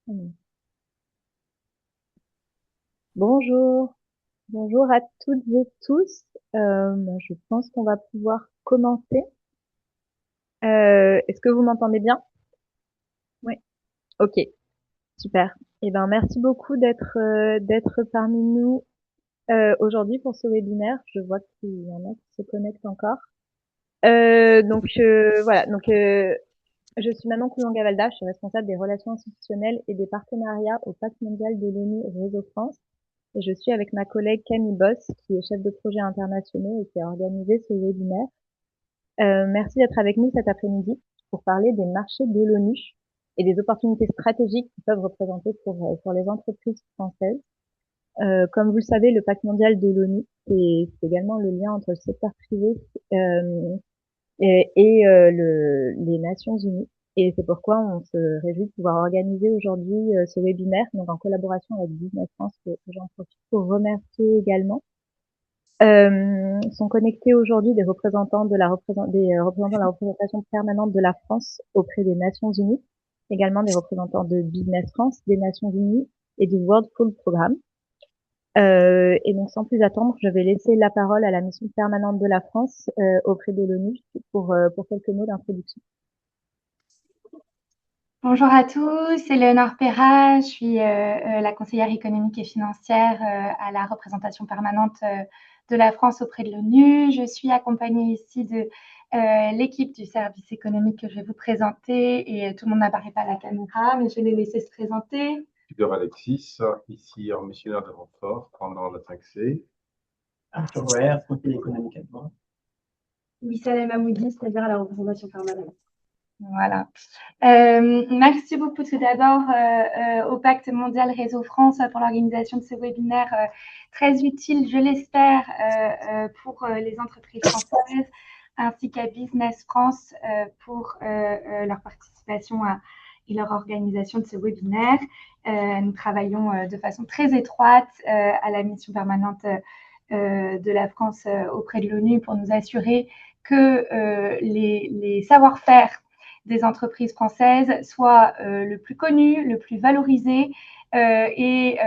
Hmm. Bonjour, bonjour à toutes et tous. Je pense qu'on va pouvoir commencer. Est-ce que vous m'entendez bien? Oui. Ok, super. Eh ben, merci beaucoup d'être parmi nous aujourd'hui pour ce webinaire. Je vois qu'il y en a qui se connectent encore. Voilà. Je suis Manon Coulon-Gavalda. Je suis responsable des relations institutionnelles et des partenariats au Pacte mondial de l'ONU Réseau France. Et je suis avec ma collègue Camille Boss, qui est chef de projet internationaux et qui a organisé ce webinaire. Merci d'être avec nous cet après-midi pour parler des marchés de l'ONU et des opportunités stratégiques qu'ils peuvent représenter pour les entreprises françaises. Comme vous le savez, le pacte mondial de l'ONU, c'est également le lien entre le secteur privé euh, et les Nations Unies. Et c'est pourquoi on se réjouit de pouvoir organiser aujourd'hui ce webinaire, donc en collaboration avec Business France, que j'en profite pour remercier également. Sont connectés aujourd'hui des représentants de des représentants de la représentation permanente de la France auprès des Nations Unies, également des représentants de Business France, des Nations Unies et du World Food Programme. Et donc, sans plus attendre, je vais laisser la parole à la mission permanente de la France auprès de l'ONU pour quelques mots d'introduction. Bonjour à tous, c'est Léonore Perra, je suis la conseillère économique et financière à la représentation permanente de la France auprès de l'ONU. Je suis accompagnée ici de l'équipe du service économique que je vais vous présenter et tout le monde n'apparaît pas à la caméra, mais je vais les laisser se présenter. Tudor Alexis, ici en missionnaire de renfort pendant la 5C. Arthur Ware, conseiller économique adjoint. Wissam Hamoudi, c'est-à-dire à la représentation permanente. Voilà. Merci beaucoup tout d'abord au Pacte mondial Réseau France pour l'organisation de ce webinaire très utile, je l'espère, pour les entreprises françaises, ainsi qu'à Business France pour leur participation et leur organisation de ce webinaire. Nous travaillons de façon très étroite à la mission permanente de la France auprès de l'ONU pour nous assurer que les savoir-faire des entreprises françaises soit le plus connu, le plus valorisé et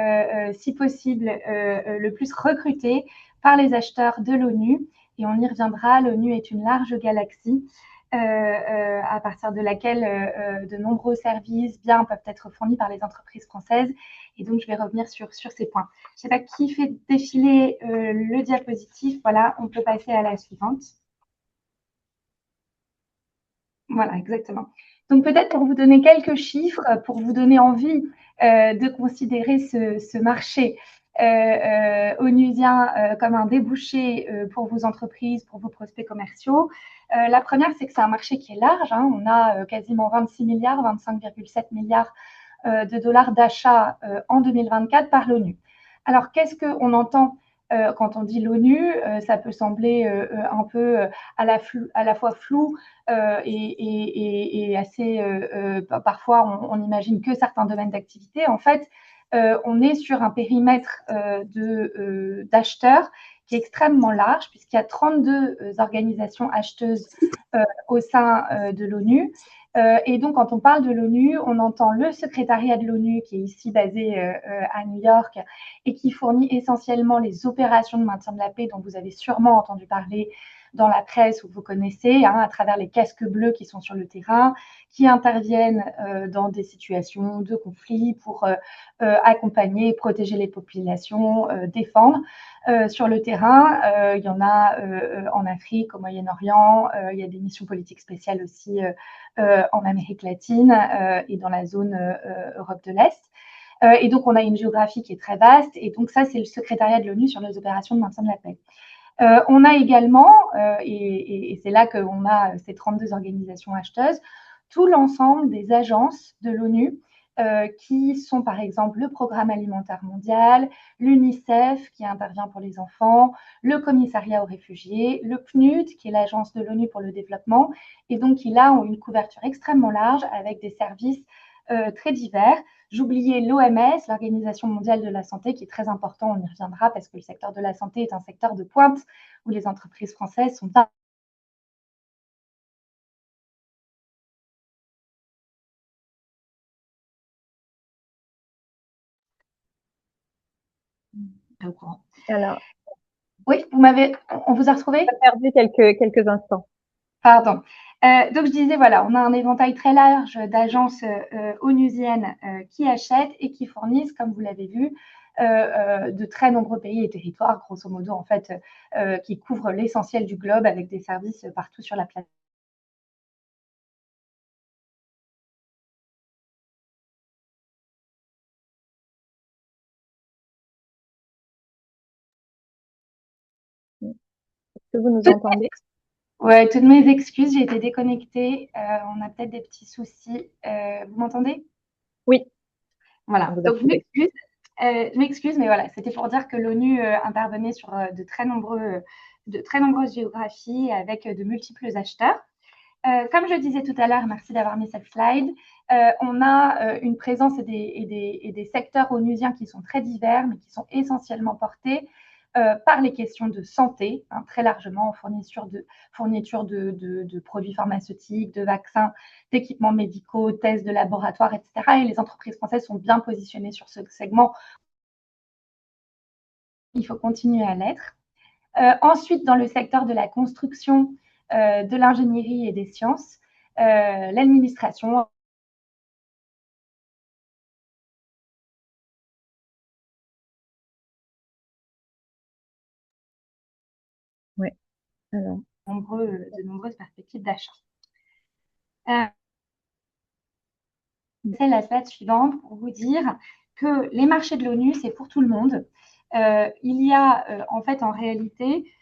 si possible le plus recruté par les acheteurs de l'ONU. Et on y reviendra, l'ONU est une large galaxie à partir de laquelle de nombreux services, biens peuvent être fournis par les entreprises françaises. Et donc, je vais revenir sur ces points. Je ne sais pas qui fait défiler le diapositive. Voilà, on peut passer à la suivante. Voilà, exactement. Donc peut-être pour vous donner quelques chiffres, pour vous donner envie de considérer ce marché onusien comme un débouché pour vos entreprises, pour vos prospects commerciaux. La première, c'est que c'est un marché qui est large. Hein. On a quasiment 26 milliards, 25,7 milliards de dollars d'achats en 2024 par l'ONU. Alors, qu'est-ce qu'on entend quand on dit l'ONU? Ça peut sembler un peu à la fois flou et assez parfois on imagine que certains domaines d'activité. En fait, on est sur un périmètre d'acheteurs qui est extrêmement large puisqu'il y a 32 organisations acheteuses au sein de l'ONU. Et donc, quand on parle de l'ONU, on entend le secrétariat de l'ONU qui est ici basé à New York et qui fournit essentiellement les opérations de maintien de la paix dont vous avez sûrement entendu parler dans la presse ou vous connaissez, hein, à travers les casques bleus qui sont sur le terrain, qui interviennent dans des situations de conflit pour accompagner et protéger les populations, défendre. Sur le terrain, il y en a en Afrique, au Moyen-Orient, il y a des missions politiques spéciales aussi en Amérique latine et dans la zone Europe de l'Est. Et donc, on a une géographie qui est très vaste. Et donc, ça, c'est le secrétariat de l'ONU sur les opérations de maintien de la paix. On a également, et c'est là qu'on a ces 32 organisations acheteuses, tout l'ensemble des agences de l'ONU qui sont par exemple le Programme alimentaire mondial, l'UNICEF qui intervient pour les enfants, le Commissariat aux réfugiés, le PNUD qui est l'agence de l'ONU pour le développement, et donc qui là ont une couverture extrêmement large avec des services très divers. J'oubliais l'OMS, l'Organisation mondiale de la santé, qui est très important, on y reviendra parce que le secteur de la santé est un secteur de pointe où les entreprises françaises sont serai au courant. Alors, Oui, on vous a retrouvé? on a perdu quelques instants. Pardon. Donc, je disais, voilà, on a un éventail très large d'agences onusiennes qui achètent et qui fournissent, comme vous l'avez vu, de très nombreux pays et territoires, grosso modo, en fait, qui couvrent l'essentiel du globe avec des services partout sur la planète. Est-ce que vous nous entendez? Ouais, toutes mes excuses, j'ai été déconnectée. On a peut-être des petits soucis. Vous m'entendez? Oui. Voilà. On vous a Donc, trouvé. je m'excuse, mais voilà, c'était pour dire que l'ONU intervenait sur de très nombreuses géographies avec de multiples acheteurs. Comme je disais tout à l'heure, merci d'avoir mis cette slide, on a une présence et des secteurs onusiens qui sont très divers, mais qui sont essentiellement portés par les questions de santé, hein, très largement, fourniture de produits pharmaceutiques, de vaccins, d'équipements médicaux, tests de laboratoire, etc. Et les entreprises françaises sont bien positionnées sur ce segment. Il faut continuer à l'être. Ensuite, dans le secteur de la construction, de l'ingénierie et des sciences, l'administration. Oui. Alors, De nombreuses perspectives d'achat. C'est la slide suivante pour vous dire que les marchés de l'ONU, c'est pour tout le monde. Il y a en fait en réalité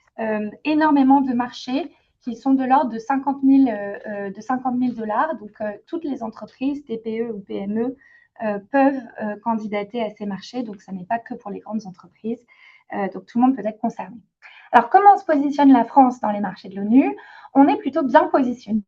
énormément de marchés qui sont de l'ordre de 50 000 $. Donc, toutes les entreprises, TPE ou PME, peuvent candidater à ces marchés. Donc, ça n'est pas que pour les grandes entreprises. Donc, tout le monde peut être concerné. Alors, comment se positionne la France dans les marchés de l'ONU? On est plutôt bien positionné.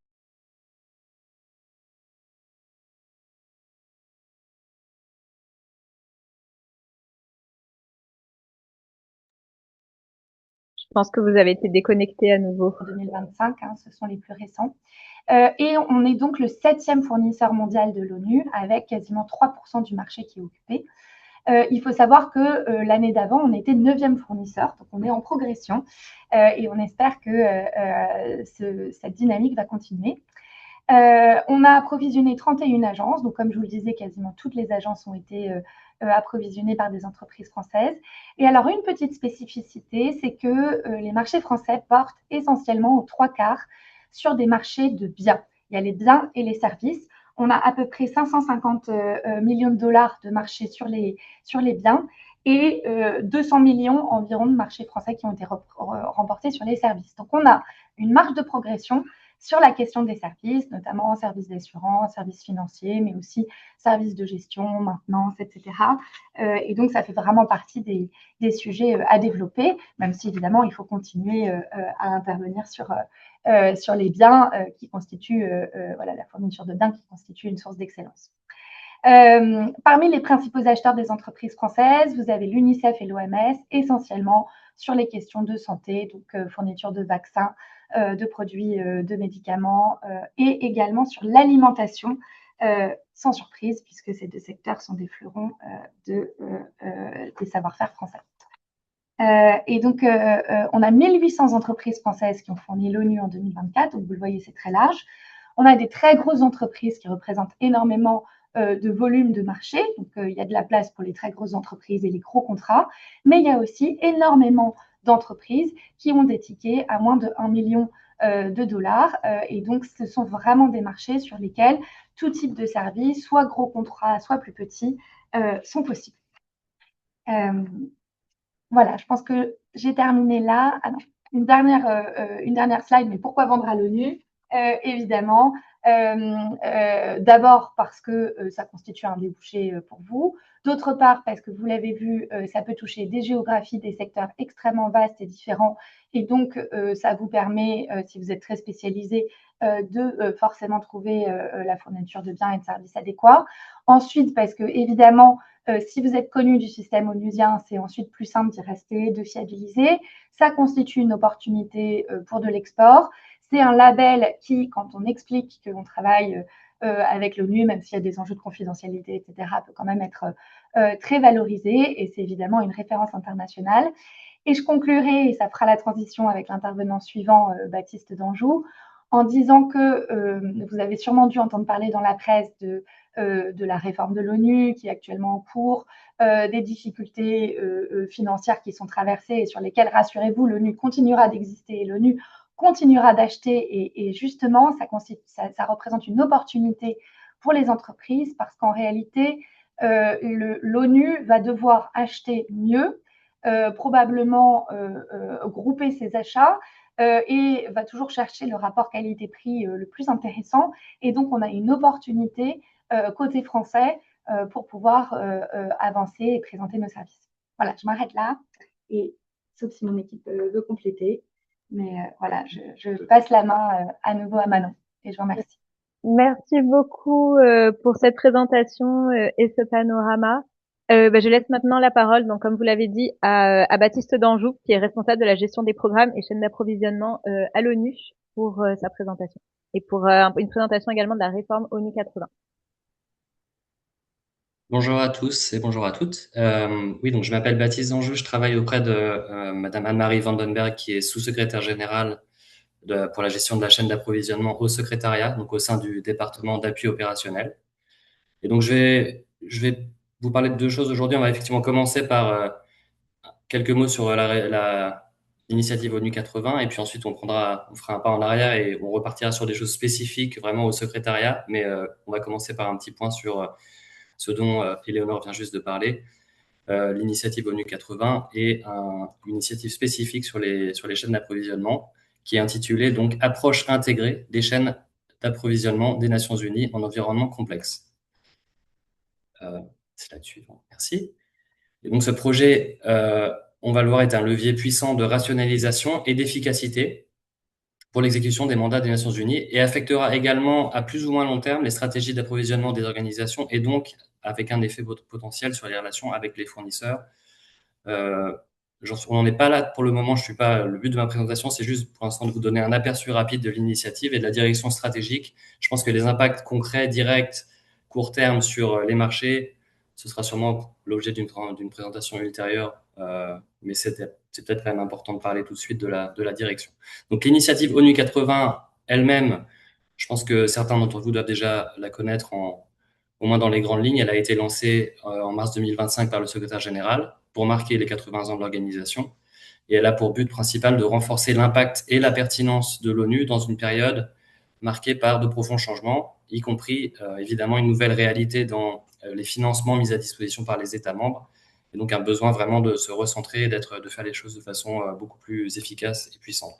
je pense que vous avez été déconnecté à nouveau. 2025, hein, ce sont les plus récents. Et on est donc le 7e fournisseur mondial de l'ONU avec quasiment 3% du marché qui est occupé. Il faut savoir que l'année d'avant, on était 9e fournisseur, donc on est en progression et on espère que cette dynamique va continuer. On a approvisionné 31 agences, donc comme je vous le disais, quasiment toutes les agences ont été approvisionnées par des entreprises françaises. Et alors, une petite spécificité, c'est que les marchés français portent essentiellement aux 3/4 sur des marchés de biens. Il y a les biens et les services. On a à peu près 550 millions de dollars de marché sur les biens et 200 millions environ de marchés français qui ont été remportés sur les services. Donc, on a une marge de progression sur la question des services, notamment services d'assurance, services financiers, mais aussi services de gestion, maintenance, etc. Et donc, ça fait vraiment partie des sujets à développer, même si évidemment, il faut continuer à intervenir sur les biens qui constituent, voilà, la fourniture de biens qui constitue une source d'excellence. Parmi les principaux acheteurs des entreprises françaises, vous avez l'UNICEF et l'OMS, essentiellement sur les questions de santé, donc fourniture de vaccins, de produits, de médicaments et également sur l'alimentation, sans surprise, puisque ces deux secteurs sont des fleurons des savoir-faire français. Et donc, on a 1800 entreprises françaises qui ont fourni l'ONU en 2024, donc vous le voyez, c'est très large. On a des très grosses entreprises qui représentent énormément de volume de marché, donc il y a de la place pour les très grosses entreprises et les gros contrats, mais il y a aussi énormément d'entreprises qui ont des tickets à moins de 1 million de dollars, et donc ce sont vraiment des marchés sur lesquels tout type de service, soit gros contrats, soit plus petits, sont possibles. Voilà, je pense que j'ai terminé là. Ah non, une dernière slide, mais pourquoi vendre à l'ONU? Évidemment, d'abord parce que ça constitue un débouché pour vous. D'autre part, parce que vous l'avez vu, ça peut toucher des géographies, des secteurs extrêmement vastes et différents. Et donc, ça vous permet, si vous êtes très spécialisé, de forcément trouver la fourniture de biens et de services adéquats. Ensuite, parce que évidemment, si vous êtes connu du système onusien, c'est ensuite plus simple d'y rester, de fiabiliser. Ça constitue une opportunité pour de l'export. C'est un label qui, quand on explique qu'on travaille avec l'ONU, même s'il y a des enjeux de confidentialité, etc., peut quand même être très valorisé et c'est évidemment une référence internationale. Et je conclurai, et ça fera la transition avec l'intervenant suivant, Baptiste d'Anjou, en disant que vous avez sûrement dû entendre parler dans la presse de la réforme de l'ONU qui est actuellement en cours, des difficultés financières qui sont traversées et sur lesquelles, rassurez-vous, l'ONU continuera d'exister et l'ONU continuera d'acheter et justement, ça représente une opportunité pour les entreprises parce qu'en réalité, l'ONU va devoir acheter mieux, probablement grouper ses achats et va toujours chercher le rapport qualité-prix le plus intéressant. Et donc, on a une opportunité côté français pour pouvoir avancer et présenter nos services. Voilà, je m'arrête là. Et sauf si mon équipe veut compléter. Mais voilà, je passe la main à nouveau à Manon et je vous remercie. Merci beaucoup pour cette présentation et ce panorama. Je laisse maintenant la parole, donc comme vous l'avez dit, à Baptiste d'Anjou, qui est responsable de la gestion des programmes et chaînes d'approvisionnement à l'ONU pour sa présentation et pour une présentation également de la réforme ONU 80. Bonjour à tous et bonjour à toutes. Oui, donc je m'appelle Baptiste d'Anjou, je travaille auprès de Madame Anne-Marie Vandenberg, qui est sous-secrétaire générale pour la gestion de la chaîne d'approvisionnement au secrétariat, donc au sein du département d'appui opérationnel. Et donc je vais vous parler de deux choses aujourd'hui. On va effectivement commencer par quelques mots sur l'initiative ONU 80, et puis ensuite on fera un pas en arrière et on repartira sur des choses spécifiques vraiment au secrétariat. Mais on va commencer par un petit point sur ce dont Éléonore vient juste de parler. L'initiative ONU 80 est une initiative spécifique sur les chaînes d'approvisionnement qui est intitulée donc Approche intégrée des chaînes d'approvisionnement des Nations Unies en environnement complexe. Slide suivant, merci. Et donc ce projet, on va le voir, est un levier puissant de rationalisation et d'efficacité pour l'exécution des mandats des Nations Unies et affectera également à plus ou moins long terme les stratégies d'approvisionnement des organisations et donc avec un effet potentiel sur les relations avec les fournisseurs. On n'en est pas là pour le moment. Le but de ma présentation, c'est juste pour l'instant de vous donner un aperçu rapide de l'initiative et de la direction stratégique. Je pense que les impacts concrets, directs, court terme sur les marchés, ce sera sûrement l'objet d'une présentation ultérieure, mais c'est peut-être quand même important de parler tout de suite de la direction. Donc l'initiative ONU 80 elle-même, je pense que certains d'entre vous doivent déjà la connaître au moins dans les grandes lignes. Elle a été lancée en mars 2025 par le secrétaire général pour marquer les 80 ans de l'organisation. Et elle a pour but principal de renforcer l'impact et la pertinence de l'ONU dans une période marquée par de profonds changements, y compris évidemment une nouvelle réalité dans les financements mis à disposition par les États membres, et donc un besoin vraiment de se recentrer et de faire les choses de façon beaucoup plus efficace et puissante.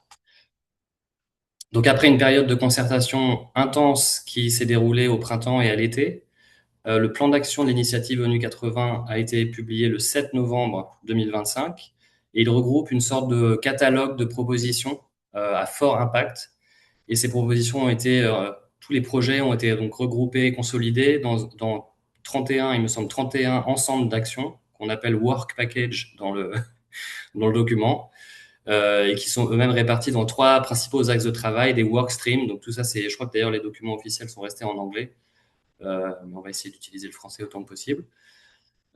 Donc après une période de concertation intense qui s'est déroulée au printemps et à l'été, le plan d'action de l'initiative ONU 80 a été publié le 7 novembre 2025 et il regroupe une sorte de catalogue de propositions à fort impact. Et ces propositions tous les projets ont été donc regroupés et consolidés dans 31, il me semble, 31 ensembles d'actions qu'on appelle Work Package dans le document, et qui sont eux-mêmes répartis dans 3 principaux axes de travail, des work streams. Donc tout ça, je crois que d'ailleurs les documents officiels sont restés en anglais. Mais on va essayer d'utiliser le français autant que possible.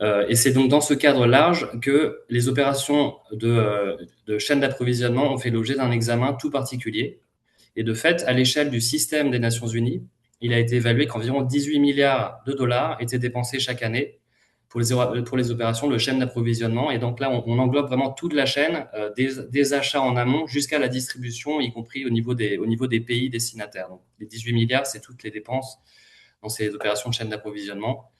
Et c'est donc dans ce cadre large que les opérations de chaîne d'approvisionnement ont fait l'objet d'un examen tout particulier. Et de fait, à l'échelle du système des Nations Unies, il a été évalué qu'environ 18 milliards de dollars étaient dépensés chaque année pour les opérations de chaîne d'approvisionnement. Et donc là, on englobe vraiment toute la chaîne, des achats en amont jusqu'à la distribution, y compris au niveau des pays destinataires. Donc, les 18 milliards, c'est toutes les dépenses dans ces opérations de chaîne d'approvisionnement.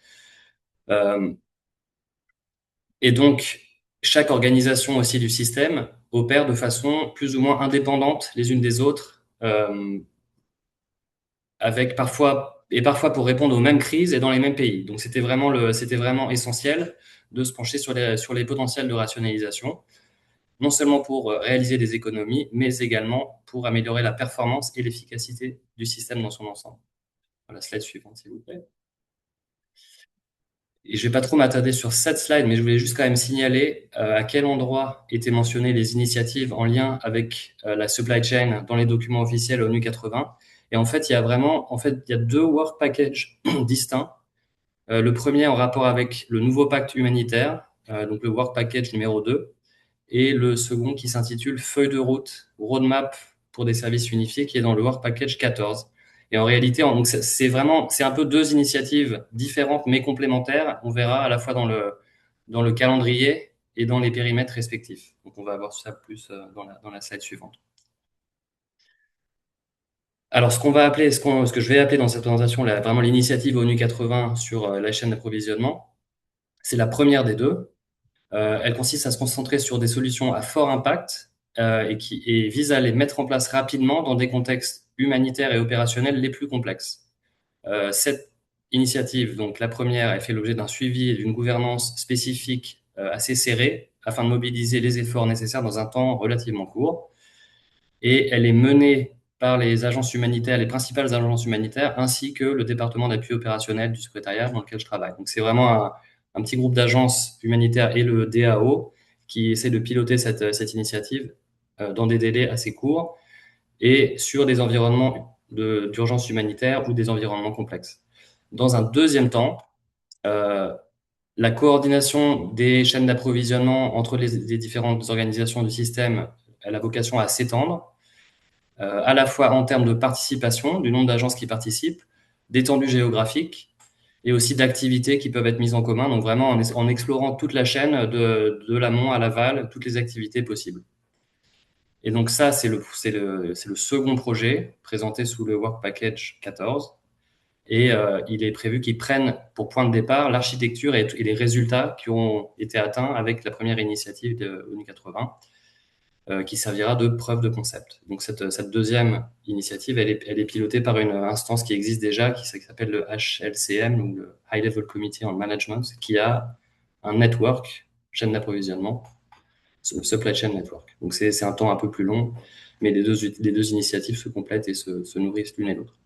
Et donc, chaque organisation aussi du système opère de façon plus ou moins indépendante les unes des autres, avec parfois pour répondre aux mêmes crises et dans les mêmes pays. Donc, c'était vraiment essentiel de se pencher sur les potentiels de rationalisation, non seulement pour réaliser des économies, mais également pour améliorer la performance et l'efficacité du système dans son ensemble. Voilà, slide suivante, s'il vous plaît. Et je vais pas trop m'attarder sur cette slide, mais je voulais juste quand même signaler à quel endroit étaient mentionnées les initiatives en lien avec la supply chain dans les documents officiels ONU 80. Et en fait, il y a deux work packages distincts. Le premier en rapport avec le nouveau pacte humanitaire, donc le work package numéro 2, et le second qui s'intitule Feuille de route, roadmap pour des services unifiés, qui est dans le work package 14. Et en réalité, donc c'est un peu deux initiatives différentes mais complémentaires. On verra à la fois dans le calendrier et dans les périmètres respectifs. Donc on va voir ça plus dans la slide suivante. Alors, ce que je vais appeler dans cette présentation, vraiment l'initiative ONU 80 sur la chaîne d'approvisionnement, c'est la première des deux. Elle consiste à se concentrer sur des solutions à fort impact et vise à les mettre en place rapidement dans des contextes humanitaires et opérationnels les plus complexes. Cette initiative, donc la première, elle fait l'objet d'un suivi et d'une gouvernance spécifique assez serrée afin de mobiliser les efforts nécessaires dans un temps relativement court. Et elle est menée par les agences humanitaires, les principales agences humanitaires, ainsi que le département d'appui opérationnel du secrétariat dans lequel je travaille. Donc, c'est vraiment un petit groupe d'agences humanitaires et le DAO qui essaie de piloter cette initiative dans des délais assez courts et sur des environnements d'urgence humanitaire ou des environnements complexes. Dans un deuxième temps, la coordination des chaînes d'approvisionnement entre les différentes organisations du système, elle a vocation à s'étendre, à la fois en termes de participation, du nombre d'agences qui participent, d'étendue géographique et aussi d'activités qui peuvent être mises en commun. Donc vraiment en explorant toute la chaîne de l'amont à l'aval, toutes les activités possibles. Et donc ça, c'est le second projet présenté sous le Work Package 14. Et il est prévu qu'ils prennent pour point de départ l'architecture et les résultats qui ont été atteints avec la première initiative de ONU 80. Qui servira de preuve de concept. Donc cette deuxième initiative, elle est pilotée par une instance qui existe déjà, qui s'appelle le HLCM, ou le High Level Committee on Management, qui a un network, chaîne d'approvisionnement, supply chain network. Donc c'est un temps un peu plus long, mais les deux initiatives se complètent et se nourrissent l'une et l'autre.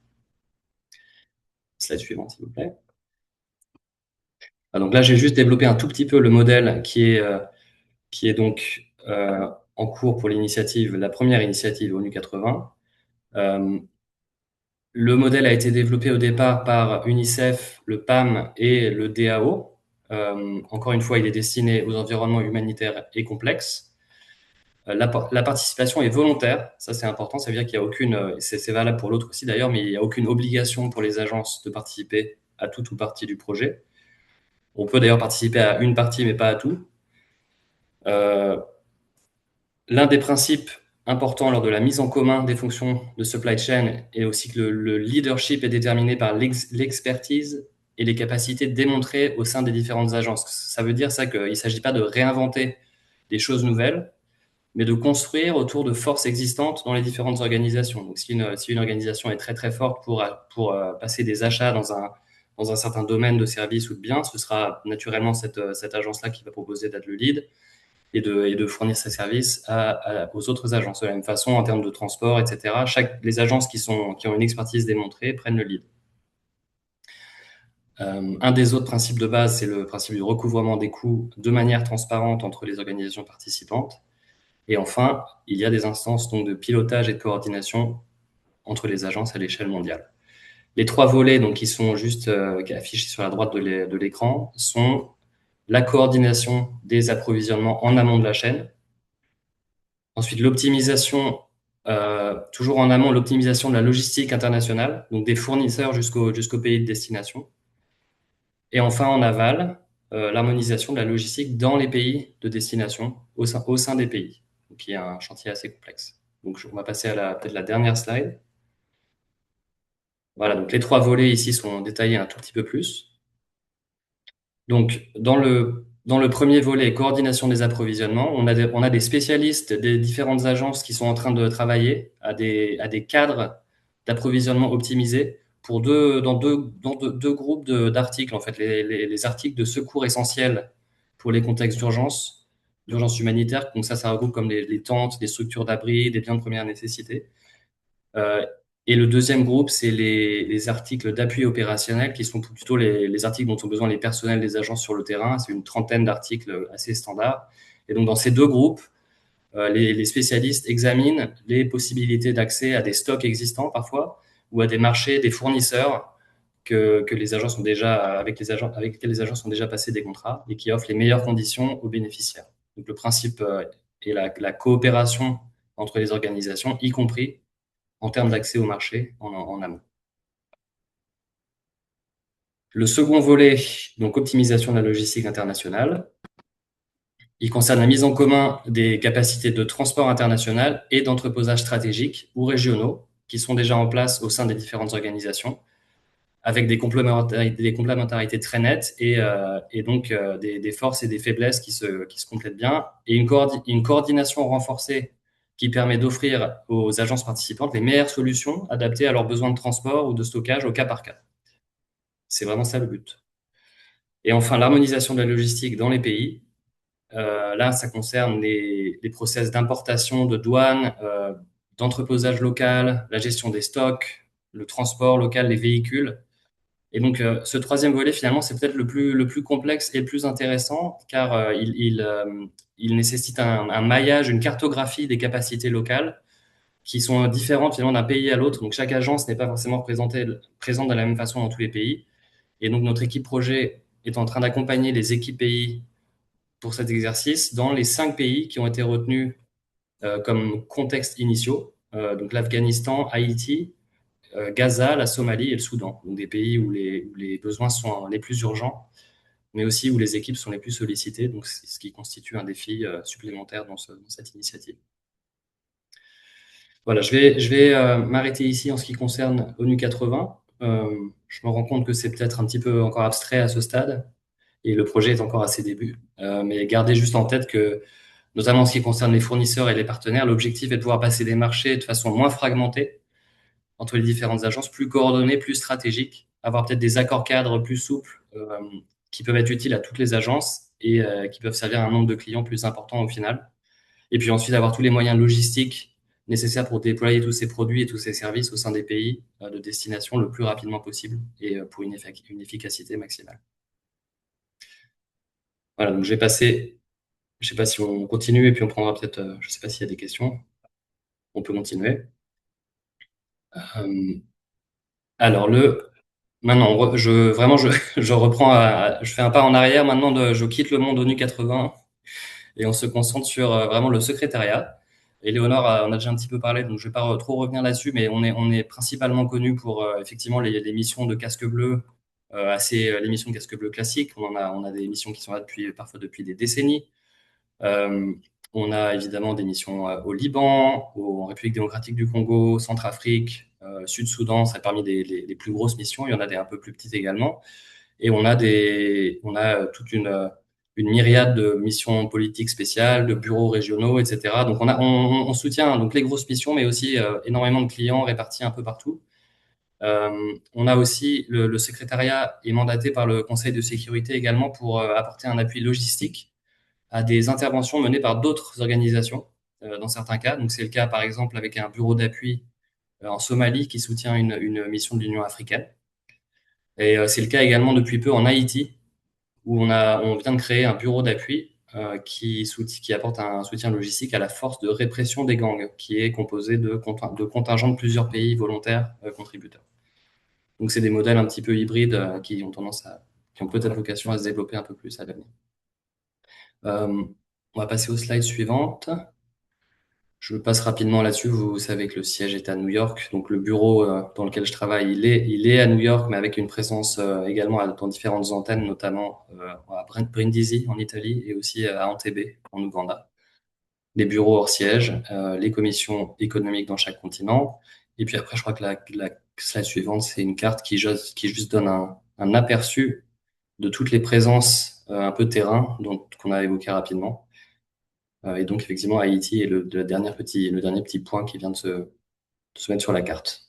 Slide suivante, s'il vous plaît. Donc là, j'ai juste développé un tout petit peu le modèle qui est donc en cours pour la première initiative ONU 80. Le modèle a été développé au départ par UNICEF, le PAM et le DAO. Encore une fois, il est destiné aux environnements humanitaires et complexes. La participation est volontaire, ça c'est important, ça veut dire qu'il n'y a aucune, c'est valable pour l'autre aussi d'ailleurs, mais il n'y a aucune obligation pour les agences de participer à tout ou partie du projet. On peut d'ailleurs participer à une partie, mais pas à tout. L'un des principes importants lors de la mise en commun des fonctions de supply chain est aussi que le leadership est déterminé par l'expertise et les capacités démontrées au sein des différentes agences. Ça veut dire ça qu'il ne s'agit pas de réinventer des choses nouvelles, mais de construire autour de forces existantes dans les différentes organisations. Donc, si une organisation est très très forte pour passer des achats dans un certain domaine de services ou de biens, ce sera naturellement cette agence-là qui va proposer d'être le lead et de fournir ses services aux autres agences. De la même façon, en termes de transport, etc., les agences qui ont une expertise démontrée prennent le lead. Un des autres principes de base, c'est le principe du recouvrement des coûts de manière transparente entre les organisations participantes. Et enfin, il y a des instances donc, de pilotage et de coordination entre les agences à l'échelle mondiale. Les trois volets donc, qui sont juste affichés sur la droite de l'écran sont la coordination des approvisionnements en amont de la chaîne. Ensuite, l'optimisation, toujours en amont, l'optimisation de la logistique internationale, donc des fournisseurs jusqu'au pays de destination. Et enfin, en aval, l'harmonisation de la logistique dans les pays de destination, au sein des pays, qui est un chantier assez complexe. Donc, on va passer à peut-être la dernière slide. Voilà, donc les trois volets ici sont détaillés un tout petit peu plus. Donc, dans le premier volet, coordination des approvisionnements, on a des spécialistes des différentes agences qui sont en train de travailler à des cadres d'approvisionnement optimisés dans deux groupes d'articles, en fait, les articles de secours essentiels pour les contextes d'urgence humanitaire. Donc ça regroupe comme les tentes, des structures d'abri, des biens de première nécessité. Et le deuxième groupe, c'est les articles d'appui opérationnel qui sont plutôt les articles dont ont besoin les personnels des agences sur le terrain. C'est une trentaine d'articles assez standards. Et donc, dans ces deux groupes, les spécialistes examinent les possibilités d'accès à des stocks existants parfois, ou à des marchés, des fournisseurs que les agences ont déjà, avec lesquels les agences ont déjà passé des contrats et qui offrent les meilleures conditions aux bénéficiaires. Donc le principe est la coopération entre les organisations, y compris en termes d'accès au marché en amont. Le second volet, donc optimisation de la logistique internationale, il concerne la mise en commun des capacités de transport international et d'entreposage stratégiques ou régionaux qui sont déjà en place au sein des différentes organisations, avec des complémentarités très nettes et donc des forces et des faiblesses qui se complètent bien, et une coordination renforcée qui permet d'offrir aux agences participantes les meilleures solutions adaptées à leurs besoins de transport ou de stockage au cas par cas. C'est vraiment ça le but. Et enfin, l'harmonisation de la logistique dans les pays. Là, ça concerne les process d'importation, de douane, d'entreposage local, la gestion des stocks, le transport local, les véhicules. Et donc, ce troisième volet, finalement, c'est peut-être le plus complexe et le plus intéressant, car il nécessite un maillage, une cartographie des capacités locales qui sont différentes finalement d'un pays à l'autre. Donc, chaque agence n'est pas forcément présente de la même façon dans tous les pays. Et donc, notre équipe projet est en train d'accompagner les équipes pays pour cet exercice dans les 5 pays qui ont été retenus comme contextes initiaux. Donc, l'Afghanistan, Haïti, Gaza, la Somalie et le Soudan. Donc, des pays où les besoins sont les plus urgents, mais aussi où les équipes sont les plus sollicitées. Donc, c'est ce qui constitue un défi supplémentaire dans cette initiative. Voilà, je vais m'arrêter ici en ce qui concerne ONU 80. Je me rends compte que c'est peut-être un petit peu encore abstrait à ce stade et le projet est encore à ses débuts. Mais gardez juste en tête que, notamment en ce qui concerne les fournisseurs et les partenaires, l'objectif est de pouvoir passer des marchés de façon moins fragmentée entre les différentes agences, plus coordonnées, plus stratégiques, avoir peut-être des accords cadres plus souples qui peuvent être utiles à toutes les agences et qui peuvent servir à un nombre de clients plus important au final. Et puis ensuite, avoir tous les moyens logistiques nécessaires pour déployer tous ces produits et tous ces services au sein des pays de destination le plus rapidement possible et pour une efficacité maximale. Voilà, donc je vais passer, je ne sais pas si on continue et puis on prendra peut-être, je ne sais pas s'il y a des questions. On peut continuer. Alors, maintenant, je reprends, je fais un pas en arrière. Maintenant, je quitte le monde ONU 80 et on se concentre sur vraiment le secrétariat. Éléonore, on a déjà un petit peu parlé, donc je ne vais pas trop revenir là-dessus, mais on est principalement connu pour effectivement les missions de casque bleu, les missions de casque bleu classiques. On a des missions qui sont là parfois depuis des décennies. On a évidemment des missions au Liban, en République démocratique du Congo, Centrafrique, Sud-Soudan, c'est parmi les plus grosses missions. Il y en a des un peu plus petites également. Et on a toute une myriade de missions politiques spéciales, de bureaux régionaux, etc. Donc on soutient donc les grosses missions, mais aussi énormément de clients répartis un peu partout. On a aussi le secrétariat est mandaté par le Conseil de sécurité également pour apporter un appui logistique à des interventions menées par d'autres organisations dans certains cas. Donc c'est le cas par exemple avec un bureau d'appui en Somalie qui soutient une mission de l'Union africaine. Et c'est le cas également depuis peu en Haïti, où on vient de créer un bureau d'appui qui apporte un soutien logistique à la force de répression des gangs, qui est composé de contingents de plusieurs pays volontaires contributeurs. Donc c'est des modèles un petit peu hybrides qui ont peut-être vocation à se développer un peu plus à l'avenir. On va passer aux slides suivantes. Je passe rapidement là-dessus. Vous savez que le siège est à New York. Donc, le bureau dans lequel je travaille, il est à New York, mais avec une présence également dans différentes antennes, notamment à Brindisi en Italie et aussi à Entebbe en Ouganda. Les bureaux hors siège, les commissions économiques dans chaque continent. Et puis après, je crois que la slide suivante, c'est une carte qui juste donne un aperçu de toutes les présences un peu terrain qu'on a évoqué rapidement. Et donc, effectivement, Haïti est le dernier petit point qui vient de se mettre sur la carte.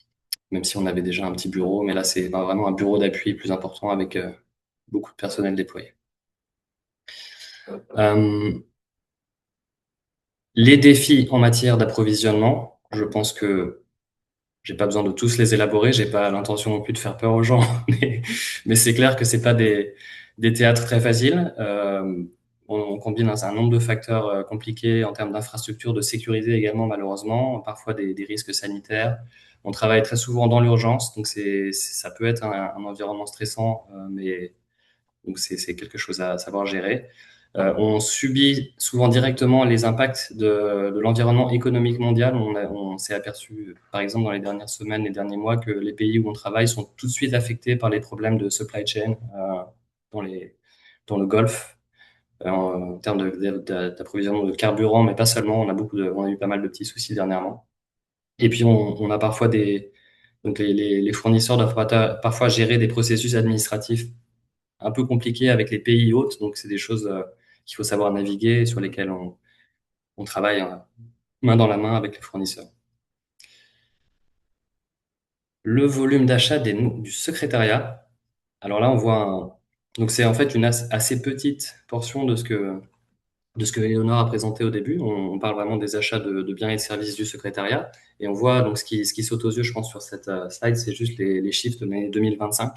Même si on avait déjà un petit bureau, mais là, c'est vraiment un bureau d'appui plus important avec beaucoup de personnel déployé. Les défis en matière d'approvisionnement, je pense que j'ai pas besoin de tous les élaborer, j'ai pas l'intention non plus de faire peur aux gens, mais c'est clair que c'est pas des théâtres très faciles. on combine un nombre de facteurs compliqués en termes d'infrastructures, de sécurité également, malheureusement, parfois des risques sanitaires. On travaille très souvent dans l'urgence, donc ça peut être un environnement stressant, mais donc c'est quelque chose à savoir gérer. On subit souvent directement les impacts de l'environnement économique mondial. On s'est aperçu, par exemple, dans les dernières semaines, les derniers mois, que les pays où on travaille sont tout de suite affectés par les problèmes de supply chain dans dans le Golfe, en termes d'approvisionnement de carburant, mais pas seulement. On a eu pas mal de petits soucis dernièrement. Et puis, on a parfois donc les fournisseurs doivent parfois gérer des processus administratifs un peu compliqués avec les pays hôtes. Donc, c'est des choses qu'il faut savoir naviguer, sur lesquelles on travaille main dans la main avec les fournisseurs. Le volume d'achat du secrétariat. Alors là, on voit donc c'est en fait une assez petite portion de ce que Eleonore a présenté au début. On parle vraiment des achats de biens et de services du secrétariat. Et on voit donc ce qui saute aux yeux, je pense, sur cette slide, c'est juste les chiffres de l'année 2025.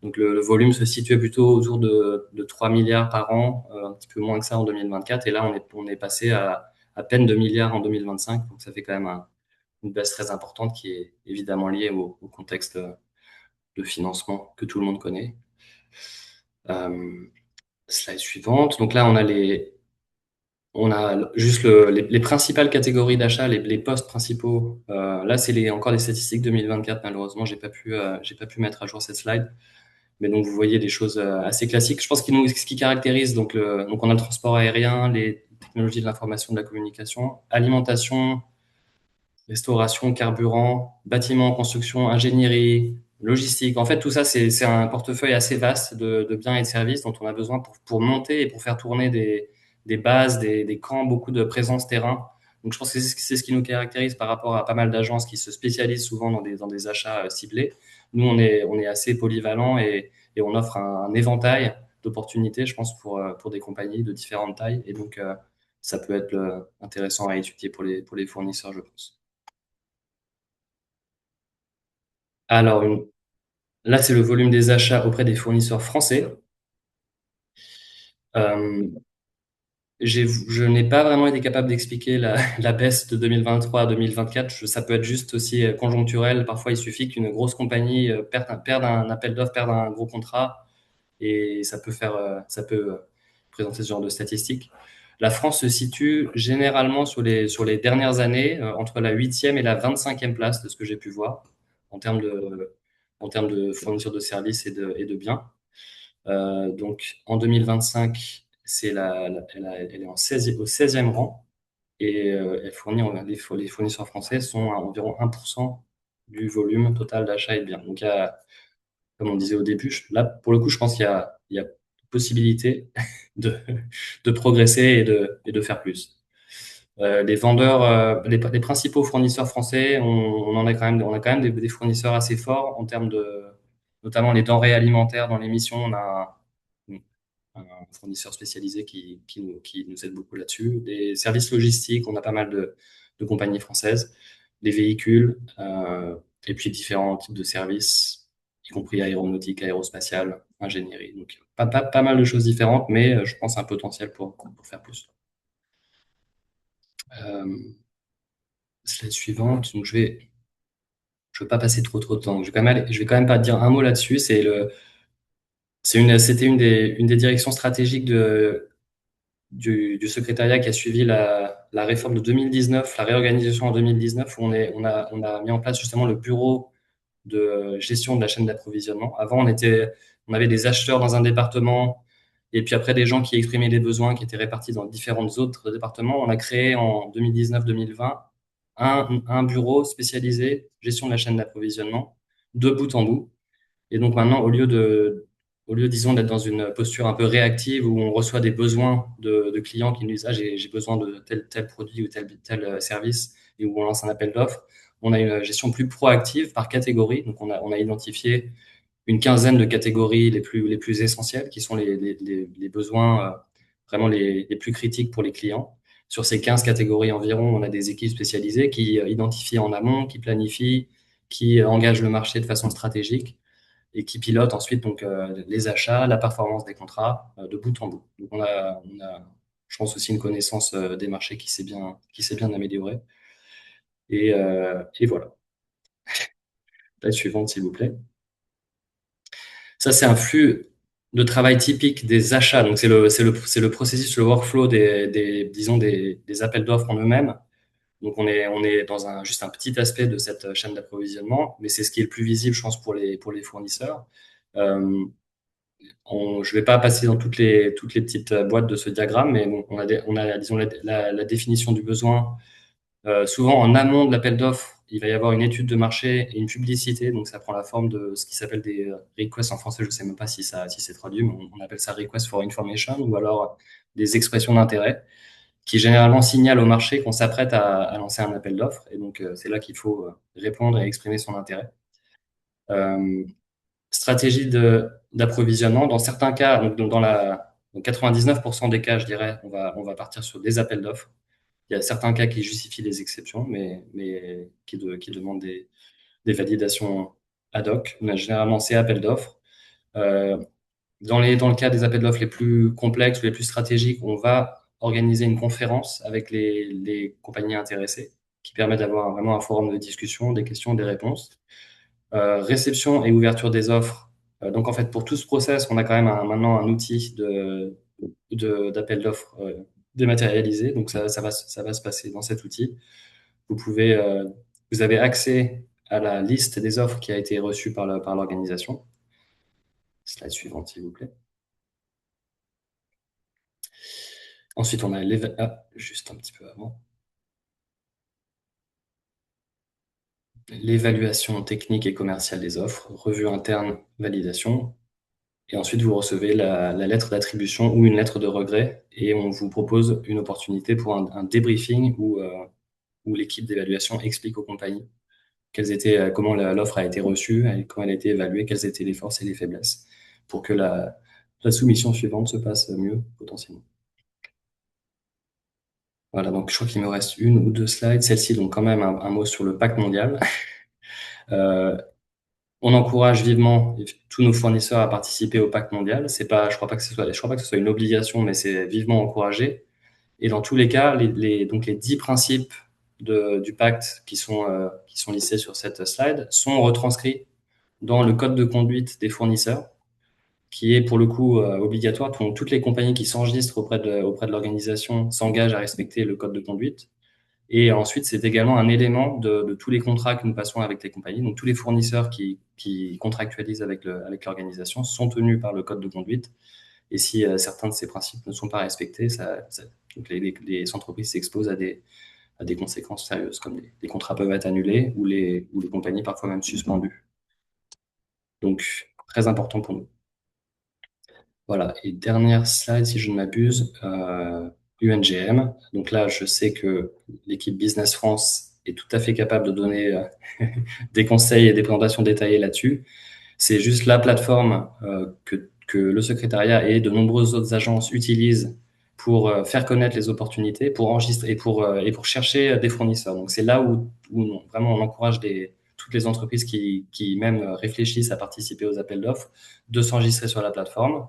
Donc le volume se situait plutôt autour de 3 milliards par an, un petit peu moins que ça en 2024. Et là, on est passé à peine 2 milliards en 2025. Donc ça fait quand même une baisse très importante qui est évidemment liée au contexte de financement que tout le monde connaît. Slide suivante. Donc là, on a juste les principales catégories d'achat, les postes principaux. Là, c'est encore des statistiques 2024. Malheureusement, j'ai pas pu mettre à jour cette slide. Mais donc, vous voyez des choses assez classiques. Je pense que ce qui caractérise, donc on a le transport aérien, les technologies de l'information, de la communication, alimentation, restauration, carburant, bâtiment, construction, ingénierie, logistique. En fait, tout ça, c'est un portefeuille assez vaste de biens et de services dont on a besoin pour monter et pour faire tourner des bases, des camps, beaucoup de présence terrain. Donc, je pense que c'est ce qui nous caractérise par rapport à pas mal d'agences qui se spécialisent souvent dans des achats ciblés. Nous, on est assez polyvalent et on offre un éventail d'opportunités, je pense, pour des compagnies de différentes tailles. Et donc, ça peut être intéressant à étudier pour les fournisseurs, je pense. Alors, là, c'est le volume des achats auprès des fournisseurs français. Je n'ai pas vraiment été capable d'expliquer la baisse de 2023 à 2024. Ça peut être juste aussi conjoncturel. Parfois, il suffit qu'une grosse compagnie perde un appel d'offres, perde un gros contrat, et ça peut présenter ce genre de statistiques. La France se situe généralement sur les dernières années entre la 8e et la 25e place de ce que j'ai pu voir en termes de fourniture de services et de biens. Donc en 2025, elle est au 16e rang et elle fournit, les fournisseurs français sont à environ 1% du volume total d'achat et de biens. Donc, comme on disait au début, là, pour le coup, je pense qu'il y a possibilité de, de progresser et de faire plus. Les vendeurs, les principaux fournisseurs français, on a quand même des fournisseurs assez forts en termes notamment les denrées alimentaires dans l'émission. On a un fournisseur spécialisé qui nous aide beaucoup là-dessus. Les services logistiques, on a pas mal de compagnies françaises, les véhicules, et puis différents types de services, y compris aéronautique, aérospatiale, ingénierie. Donc, pas mal de choses différentes, mais je pense un potentiel pour faire plus. Slide suivante. Donc, je veux pas passer trop de temps. Je vais quand même pas dire un mot là-dessus. C'était une des directions stratégiques du secrétariat qui a suivi la réforme de 2019, la réorganisation en 2019, où on a mis en place justement le bureau de gestion de la chaîne d'approvisionnement. Avant, on avait des acheteurs dans un département et puis après des gens qui exprimaient des besoins qui étaient répartis dans différents autres départements. On a créé en 2019-2020 un bureau spécialisé gestion de la chaîne d'approvisionnement de bout en bout. Et donc maintenant, disons, d'être dans une posture un peu réactive où on reçoit des besoins de clients qui nous disent, j'ai besoin de tel produit ou tel service, et où on lance un appel d'offres, on a une gestion plus proactive par catégorie. Donc, on a identifié une quinzaine de catégories les plus essentielles, qui sont les besoins vraiment les plus critiques pour les clients. Sur ces 15 catégories environ, on a des équipes spécialisées qui identifient en amont, qui planifient, qui engagent le marché de façon stratégique. et qui pilote ensuite donc les achats, la performance des contrats de bout en bout. Donc on a, je pense aussi une connaissance des marchés qui s'est bien améliorée. Et voilà. Slide suivante, s'il vous plaît. Ça, c'est un flux de travail typique des achats. Donc, c'est le processus, le workflow disons, des appels d'offres en eux-mêmes. Donc, on est dans juste un petit aspect de cette chaîne d'approvisionnement, mais c'est ce qui est le plus visible, je pense, pour les fournisseurs. Je vais pas passer dans toutes les petites boîtes de ce diagramme, mais bon, on a, disons, la définition du besoin. Souvent, en amont de l'appel d'offres, il va y avoir une étude de marché et une publicité. Donc, ça prend la forme de ce qui s'appelle des requests en français. Je ne sais même pas si c'est traduit, mais on appelle ça request for information ou alors des expressions d'intérêt qui généralement signalent au marché qu'on s'apprête à lancer un appel d'offres. Et donc, c'est là qu'il faut répondre et exprimer son intérêt. Stratégie d'approvisionnement. Dans certains cas, donc dans 99% des cas, je dirais, on va partir sur des appels d'offres. Il y a certains cas qui justifient des exceptions, mais qui demandent des validations ad hoc. On a généralement ces appels d'offres. Dans le cas des appels d'offres les plus complexes ou les plus stratégiques, on va organiser une conférence avec les compagnies intéressées qui permet d'avoir vraiment un forum de discussion, des questions, des réponses. Réception et ouverture des offres. Donc, en fait, pour tout ce process, on a quand même maintenant un outil d'appel d'offres dématérialisé. Donc, ça va se passer dans cet outil. Vous avez accès à la liste des offres qui a été reçue par l'organisation. Slide suivante, s'il vous plaît. Ensuite, on a juste un petit peu avant. L'évaluation technique et commerciale des offres, revue interne, validation. Et ensuite, vous recevez la lettre d'attribution ou une lettre de regret et on vous propose une opportunité pour un débriefing où l'équipe d'évaluation explique aux compagnies comment l'offre a été reçue, comment elle a été évaluée, quelles étaient les forces et les faiblesses pour que la soumission suivante se passe mieux potentiellement. Voilà, donc je crois qu'il me reste une ou deux slides. Celle-ci, donc quand même un mot sur le pacte mondial. On encourage vivement tous nos fournisseurs à participer au pacte mondial. Je crois pas que ce soit une obligation, mais c'est vivement encouragé. Et dans tous les cas, donc les 10 principes du pacte qui sont listés sur cette slide sont retranscrits dans le code de conduite des fournisseurs, qui est pour le coup obligatoire. Toutes les compagnies qui s'enregistrent auprès de l'organisation s'engagent à respecter le code de conduite. Et ensuite, c'est également un élément de tous les contrats que nous passons avec les compagnies. Donc, tous les fournisseurs qui contractualisent avec l'organisation sont tenus par le code de conduite. Et si certains de ces principes ne sont pas respectés, donc les entreprises s'exposent à des conséquences sérieuses, comme les contrats peuvent être annulés ou les compagnies parfois même suspendues. Donc, très important pour nous. Voilà, et dernière slide, si je ne m'abuse, UNGM. Donc là, je sais que l'équipe Business France est tout à fait capable de donner des conseils et des présentations détaillées là-dessus. C'est juste la plateforme que le secrétariat et de nombreuses autres agences utilisent pour faire connaître les opportunités, pour enregistrer et pour chercher des fournisseurs. Donc c'est là où vraiment on encourage toutes les entreprises qui même réfléchissent à participer aux appels d'offres de s'enregistrer sur la plateforme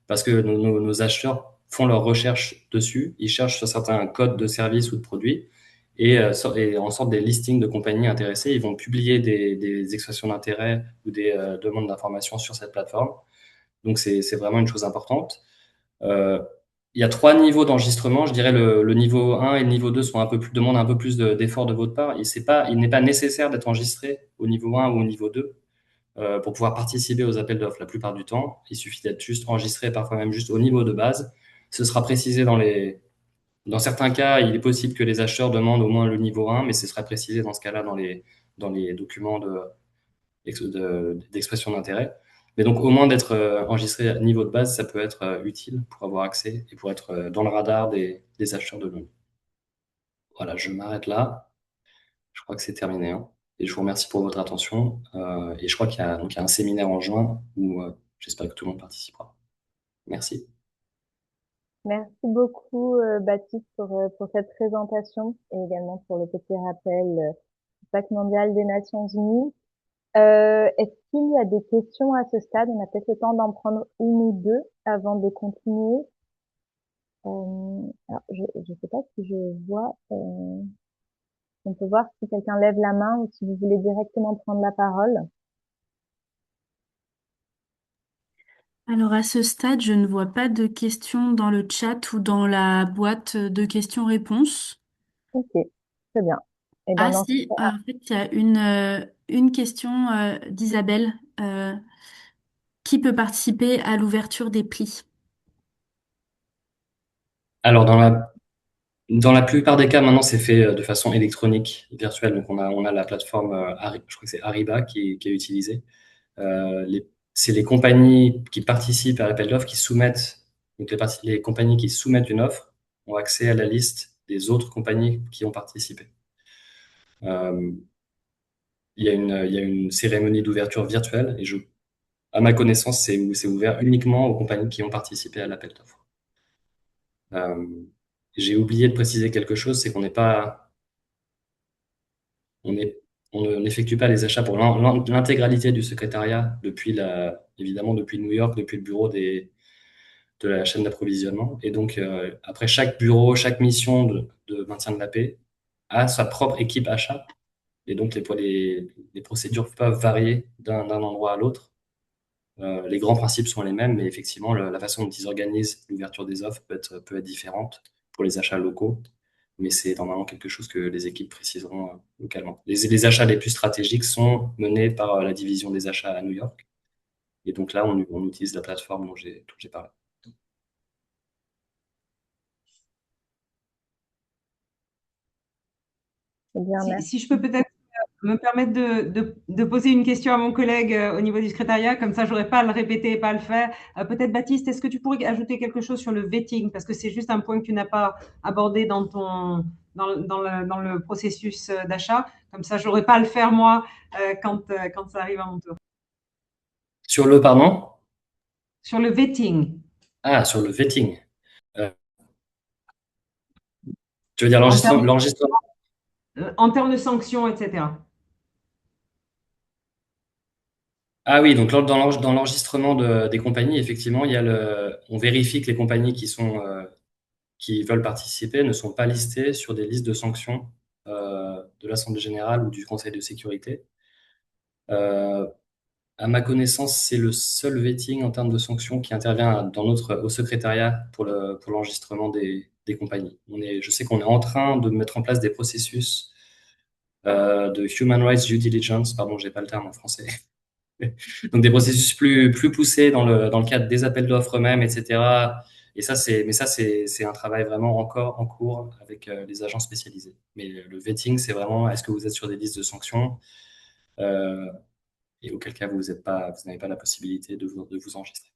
parce que nos acheteurs font leurs recherches dessus, ils cherchent sur certains codes de services ou de produits et en sorte des listings de compagnies intéressées, ils vont publier des expressions d'intérêt ou des demandes d'informations sur cette plateforme. Donc c'est vraiment une chose importante. Il y a 3 niveaux d'enregistrement. Je dirais le niveau 1 et le niveau 2 demandent un peu plus d'effort de votre part. Il n'est pas nécessaire d'être enregistré au niveau 1 ou au niveau 2 pour pouvoir participer aux appels d'offres la plupart du temps. Il suffit d'être juste enregistré, parfois même juste au niveau de base. Ce sera précisé dans certains cas, il est possible que les acheteurs demandent au moins le niveau 1, mais ce sera précisé dans ce cas-là dans les documents d'expression d'intérêt. Mais donc, au moins d'être enregistré à niveau de base, ça peut être utile pour avoir accès et pour être dans le radar des acheteurs de l'ONU. Voilà, je m'arrête là. Je crois que c'est terminé, hein. Et je vous remercie pour votre attention. Et je crois qu'il y a un séminaire en juin où j'espère que tout le monde participera. Merci. Merci beaucoup, Baptiste, pour cette présentation et également pour le petit rappel du Pacte mondial des Nations Unies. Est-ce qu'il y a des questions à ce stade? On a peut-être le temps d'en prendre une ou deux avant de continuer. Alors, je sais pas si je vois, on peut voir si quelqu'un lève la main ou si vous voulez directement prendre la parole. Alors à ce stade, je ne vois pas de questions dans le chat ou dans la boîte de questions-réponses. Ok, très bien. Et ben, Ah dans ce si, cas, en fait, il y a une question d'Isabelle. Qui peut participer à l'ouverture des plis? Alors, dans la plupart des cas, maintenant, c'est fait de façon électronique, virtuelle. Donc, on a la plateforme, je crois que c'est Ariba qui est utilisée. C'est les compagnies qui participent à l'appel d'offres qui soumettent, donc les compagnies qui soumettent une offre ont accès à la liste des autres compagnies qui ont participé. Euh, il y a une cérémonie d'ouverture virtuelle et à ma connaissance, c'est ouvert uniquement aux compagnies qui ont participé à l'appel d'offres. Euh, j'ai oublié de préciser quelque chose, c'est qu'on n'est pas, on est, on n'effectue pas les achats pour l'intégralité du secrétariat évidemment depuis New York, depuis le bureau de la chaîne d'approvisionnement. Et donc, après chaque bureau, chaque mission de maintien de la paix a sa propre équipe achat. Et donc, les procédures peuvent varier d'un endroit à l'autre. Les grands principes sont les mêmes, mais effectivement, la façon dont ils organisent l'ouverture des offres peut être différente pour les achats locaux. Mais c'est normalement quelque chose que les équipes préciseront localement. Les achats les plus stratégiques sont menés par la division des achats à New York. Et donc là, on utilise la plateforme dont j'ai parlé. c'est bien, merci. Si je peux peut-être me permettre de poser une question à mon collègue au niveau du secrétariat, comme ça, je n'aurais pas à le répéter et pas à le faire. Peut-être, Baptiste, est-ce que tu pourrais ajouter quelque chose sur le vetting? Parce que c'est juste un point que tu n'as pas abordé dans le processus d'achat. Comme ça, je n'aurais pas à le faire moi quand ça arrive à mon tour. Sur le, pardon? Sur le vetting. Ah, sur le vetting. Euh, Tu veux dire En termes, l'enregistrement? en termes de sanctions, etc. Ah oui, donc dans l'enregistrement des compagnies, effectivement, on vérifie que les compagnies qui veulent participer ne sont pas listées sur des listes de sanctions de l'Assemblée générale ou du Conseil de sécurité. À ma connaissance, c'est le seul vetting en termes de sanctions qui intervient au secrétariat pour l'enregistrement des compagnies. Je sais qu'on est en train de mettre en place des processus de Human Rights Due Diligence, pardon, j'ai pas le terme en français. Donc des processus plus poussés dans le cadre des appels d'offres eux-mêmes, etc. Mais ça, c'est un travail vraiment encore en cours avec les agents spécialisés. Mais le vetting, c'est vraiment, est-ce que vous êtes sur des listes de sanctions? Et auquel cas vous n'avez pas la possibilité de vous enregistrer.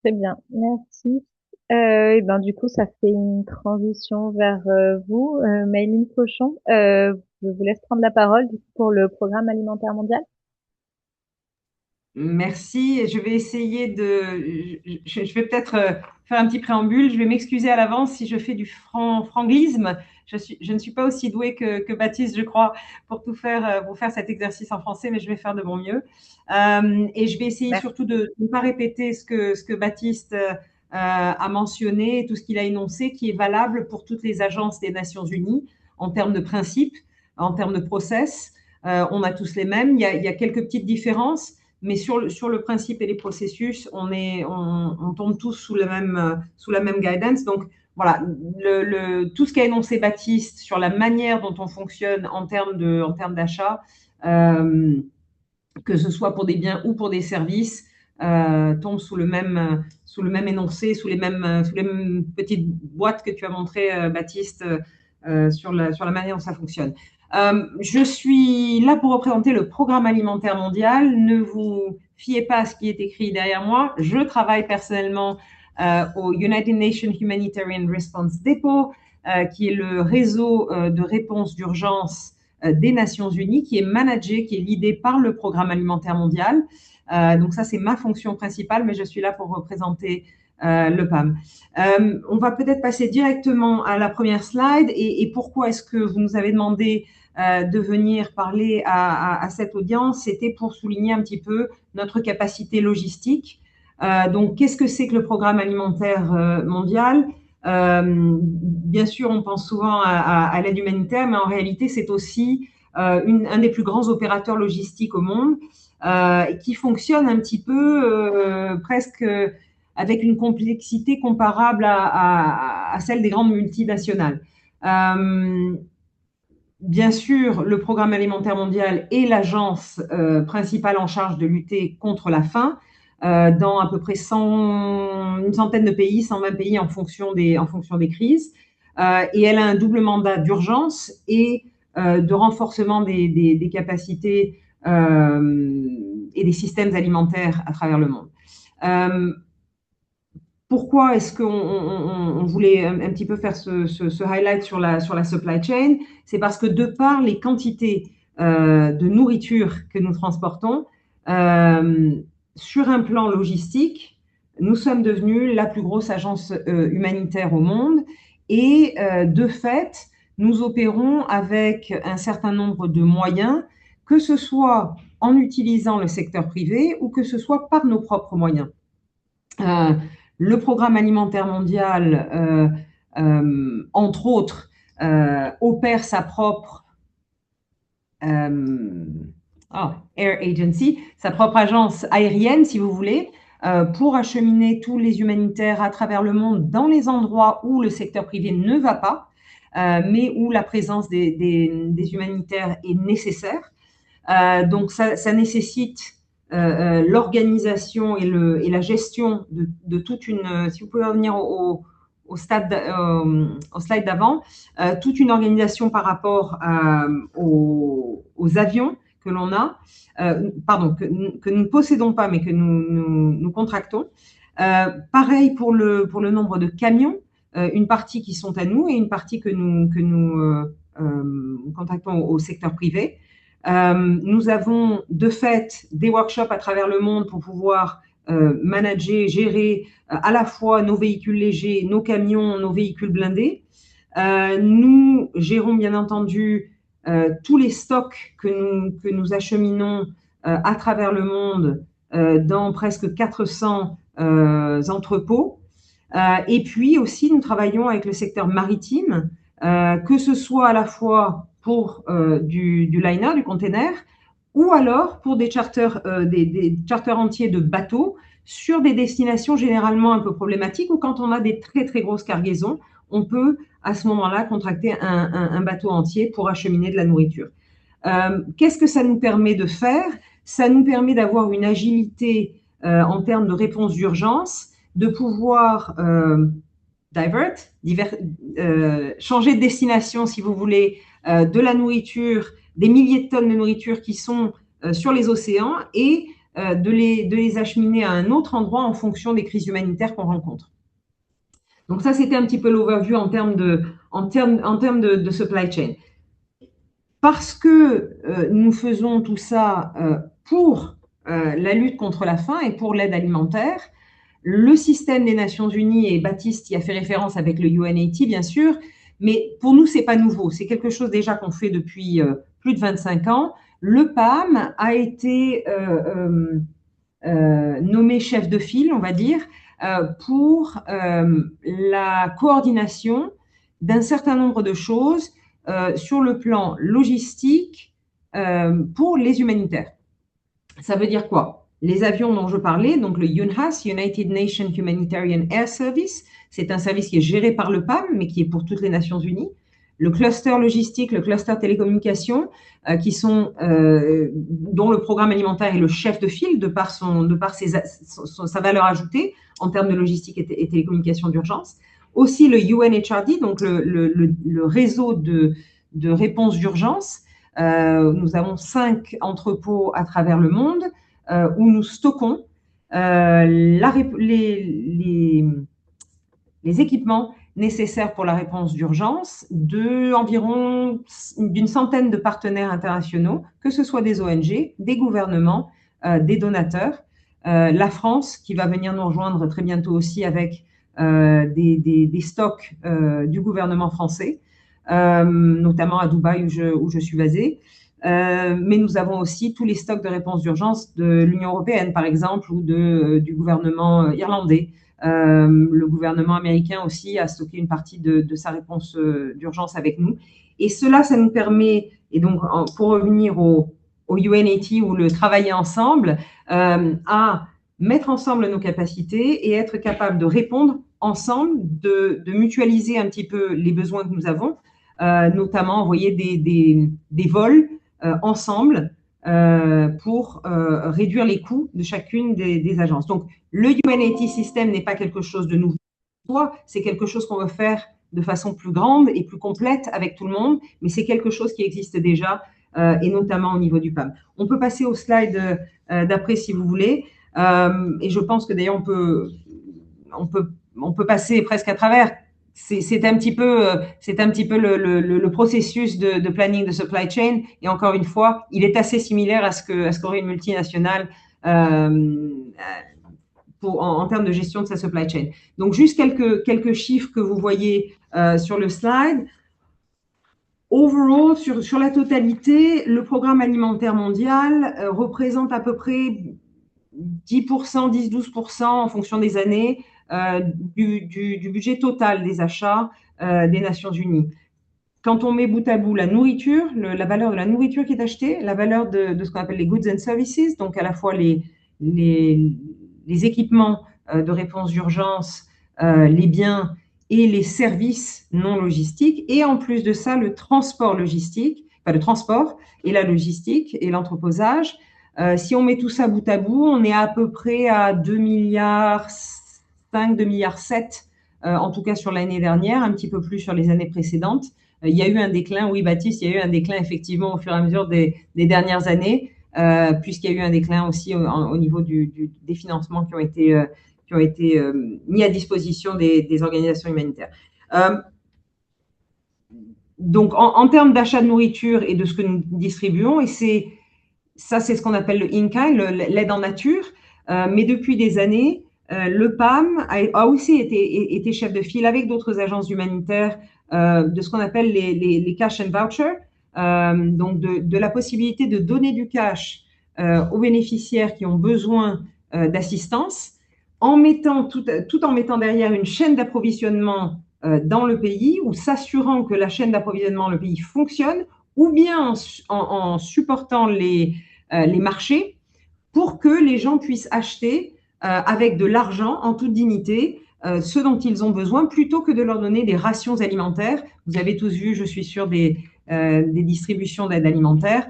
Très bien, merci. Et ben, du coup, ça fait une transition vers vous, Maëline Cochon. Je vous laisse prendre la parole du coup, pour le programme alimentaire mondial. Merci. Je vais essayer je vais peut-être faire un petit préambule. Je vais m'excuser à l'avance si je fais du franglisme. Je ne suis pas aussi douée que Baptiste, je crois, pour faire cet exercice en français, mais je vais faire de mon mieux. Et je vais essayer surtout de ne pas répéter ce que Baptiste a mentionné et tout ce qu'il a énoncé, qui est valable pour toutes les agences des Nations Unies en termes de principes, en termes de process. On a tous les mêmes. Il y a quelques petites différences. Mais sur le principe et les processus, on tombe tous sous la même guidance. Donc, voilà, tout ce qu'a énoncé Baptiste sur la manière dont on fonctionne en termes d'achat, que ce soit pour des biens ou pour des services, tombe sous le même énoncé, sous les mêmes petites boîtes que tu as montrées, Baptiste, sur la manière dont ça fonctionne. Je suis là pour représenter le programme alimentaire mondial. Ne vous fiez pas à ce qui est écrit derrière moi. Je travaille personnellement au United Nations Humanitarian Response Depot, qui est le réseau de réponse d'urgence des Nations Unies, qui est managé, qui est leadé par le programme alimentaire mondial. Donc ça, c'est ma fonction principale, mais je suis là pour représenter le PAM. On va peut-être passer directement à la première slide et pourquoi est-ce que vous nous avez demandé de venir parler à cette audience? C'était pour souligner un petit peu notre capacité logistique. Donc, qu'est-ce que c'est que le programme alimentaire mondial? Bien sûr, on pense souvent à l'aide humanitaire, mais en réalité, c'est aussi un des plus grands opérateurs logistiques au monde qui fonctionne un petit peu presque avec une complexité comparable à celle des grandes multinationales. Bien sûr, le Programme alimentaire mondial est l'agence principale en charge de lutter contre la faim dans à peu près une centaine de pays, 120 pays en fonction des crises. Et elle a un double mandat d'urgence et de renforcement des capacités et des systèmes alimentaires à travers le monde. Pourquoi est-ce qu'on voulait un petit peu faire ce highlight sur la supply chain? C'est parce que de par les quantités de nourriture que nous transportons, sur un plan logistique, nous sommes devenus la plus grosse agence humanitaire au monde et de fait, nous opérons avec un certain nombre de moyens, que ce soit en utilisant le secteur privé ou que ce soit par nos propres moyens. Le Programme alimentaire mondial, entre autres, opère sa propre Air Agency, sa propre agence aérienne, si vous voulez, pour acheminer tous les humanitaires à travers le monde dans les endroits où le secteur privé ne va pas, mais où la présence des humanitaires est nécessaire. Donc, ça nécessite l'organisation et la gestion de toute une… Si vous pouvez revenir au slide d'avant, toute une organisation par rapport aux avions que l'on a, que nous ne possédons pas, mais que nous contractons. Pareil pour le nombre de camions, une partie qui sont à nous et une partie que nous contractons au secteur privé. Nous avons de fait des workshops à travers le monde pour pouvoir manager, gérer à la fois nos véhicules légers, nos camions, nos véhicules blindés. Nous gérons bien entendu tous les stocks que nous acheminons à travers le monde dans presque 400 entrepôts. Et puis aussi, nous travaillons avec le secteur maritime, que ce soit à la fois pour du liner, du container, ou alors pour des charters entiers de bateaux sur des destinations généralement un peu problématiques ou quand on a des très très grosses cargaisons, on peut à ce moment-là contracter un bateau entier pour acheminer de la nourriture. Qu'est-ce que ça nous permet de faire? Ça nous permet d'avoir une agilité en termes de réponse d'urgence, de pouvoir changer de destination, si vous voulez, de la nourriture, des milliers de tonnes de nourriture qui sont sur les océans et de les acheminer à un autre endroit en fonction des crises humanitaires qu'on rencontre. Donc ça, c'était un petit peu l'overview en termes de supply chain. Parce que nous faisons tout ça pour la lutte contre la faim et pour l'aide alimentaire, le système des Nations Unies, et Baptiste y a fait référence avec le UNAID, bien sûr, mais pour nous, c'est pas nouveau. C'est quelque chose déjà qu'on fait depuis plus de 25 ans. Le PAM a été nommé chef de file, on va dire, pour la coordination d'un certain nombre de choses sur le plan logistique pour les humanitaires. Ça veut dire quoi? Les avions dont je parlais, donc le UNHAS, United Nations Humanitarian Air Service, c'est un service qui est géré par le PAM, mais qui est pour toutes les Nations Unies. Le cluster logistique, le cluster télécommunications, dont le programme alimentaire est le chef de file de par sa valeur ajoutée en termes de logistique et télécommunications d'urgence. Aussi le UNHRD, donc le réseau de réponse d'urgence. Nous avons 5 entrepôts à travers le monde où nous stockons les équipements nécessaires pour la réponse d'urgence d'environ d'une centaine de partenaires internationaux, que ce soit des ONG, des gouvernements, des donateurs. la France qui va venir nous rejoindre très bientôt aussi avec des stocks du gouvernement français, notamment à Dubaï où je suis basée. Mais nous avons aussi tous les stocks de réponse d'urgence de l'Union européenne, par exemple, ou du gouvernement irlandais. Le gouvernement américain aussi a stocké une partie de sa réponse d'urgence avec nous. Et cela, ça nous permet, et donc pour revenir au UNAT ou le travailler ensemble, à mettre ensemble nos capacités et être capable de répondre ensemble, de mutualiser un petit peu les besoins que nous avons, notamment envoyer des vols ensemble pour réduire les coûts de chacune des agences. Donc, le UNAT système n'est pas quelque chose de nouveau, c'est quelque chose qu'on veut faire de façon plus grande et plus complète avec tout le monde, mais c'est quelque chose qui existe déjà, et notamment au niveau du PAM. On peut passer au slide d'après si vous voulez, et je pense que d'ailleurs on peut passer presque à travers. C'est un petit peu le processus de planning de supply chain, et encore une fois, il est assez similaire à ce qu'aurait une multinationale en termes de gestion de sa supply chain. Donc, juste quelques chiffres que vous voyez sur le slide. Overall, sur la totalité, le programme alimentaire mondial représente à peu près 10%, 10-12% en fonction des années du budget total des achats des Nations Unies. Quand on met bout à bout la nourriture, la valeur de la nourriture qui est achetée, la valeur de ce qu'on appelle les goods and services, donc à la fois les équipements de réponse d'urgence, les biens et les services non logistiques, et en plus de ça, le transport logistique, enfin le transport et la logistique et l'entreposage. Si on met tout ça bout à bout, on est à peu près à 2,5 milliards, 2,7 milliards, en tout cas sur l'année dernière, un petit peu plus sur les années précédentes. Il y a eu un déclin, oui Baptiste, il y a eu un déclin effectivement au fur et à mesure des dernières années, puisqu'il y a eu un déclin aussi au niveau des financements qui ont été mis à disposition des organisations humanitaires. Donc, en termes d'achat de nourriture et de ce que nous distribuons, et ça, c'est ce qu'on appelle le in-kind, l'aide en nature. Mais depuis des années, le PAM a aussi été chef de file avec d'autres agences humanitaires de ce qu'on appelle les cash and voucher, donc de la possibilité de donner du cash aux bénéficiaires qui ont besoin d'assistance, tout en mettant derrière une chaîne d'approvisionnement dans le pays, ou s'assurant que la chaîne d'approvisionnement dans le pays fonctionne, ou bien en supportant les marchés pour que les gens puissent acheter avec de l'argent en toute dignité ce dont ils ont besoin, plutôt que de leur donner des rations alimentaires. Vous avez tous vu, je suis sûre, des distributions d'aide alimentaire.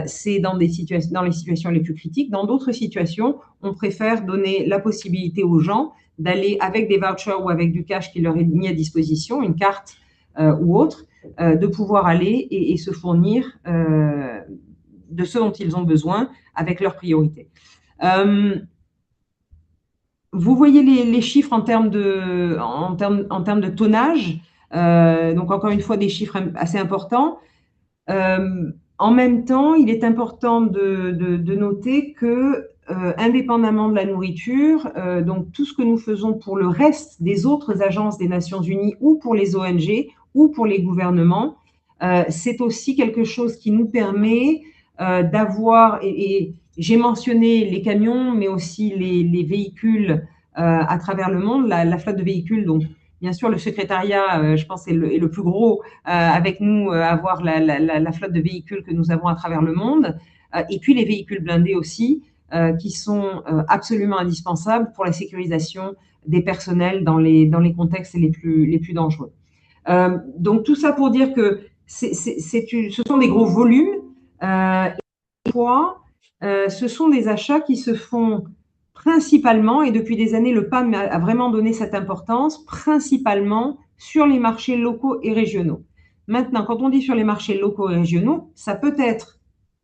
C'est dans les situations les plus critiques. Dans d'autres situations, on préfère donner la possibilité aux gens d'aller avec des vouchers ou avec du cash qui leur est mis à disposition, une carte ou autre, de pouvoir aller et se fournir de ce dont ils ont besoin avec leurs priorités. Vous voyez les chiffres en termes de tonnage, donc encore une fois des chiffres assez importants. En même temps, il est important de noter que, indépendamment de la nourriture, donc tout ce que nous faisons pour le reste des autres agences des Nations Unies, ou pour les ONG, ou pour les gouvernements, c'est aussi quelque chose qui nous permet d'avoir, et j'ai mentionné les camions, mais aussi les véhicules à travers le monde, la flotte de véhicules. Donc, bien sûr, le secrétariat, je pense, est le plus gros avec nous, avoir la flotte de véhicules que nous avons à travers le monde, et puis les véhicules blindés aussi, qui sont absolument indispensables pour la sécurisation des personnels dans les contextes les plus dangereux. Donc, tout ça pour dire que ce sont des gros volumes, et ce sont des achats qui se font principalement, et depuis des années, le PAM a vraiment donné cette importance, principalement sur les marchés locaux et régionaux. Maintenant, quand on dit sur les marchés locaux et régionaux, ça peut être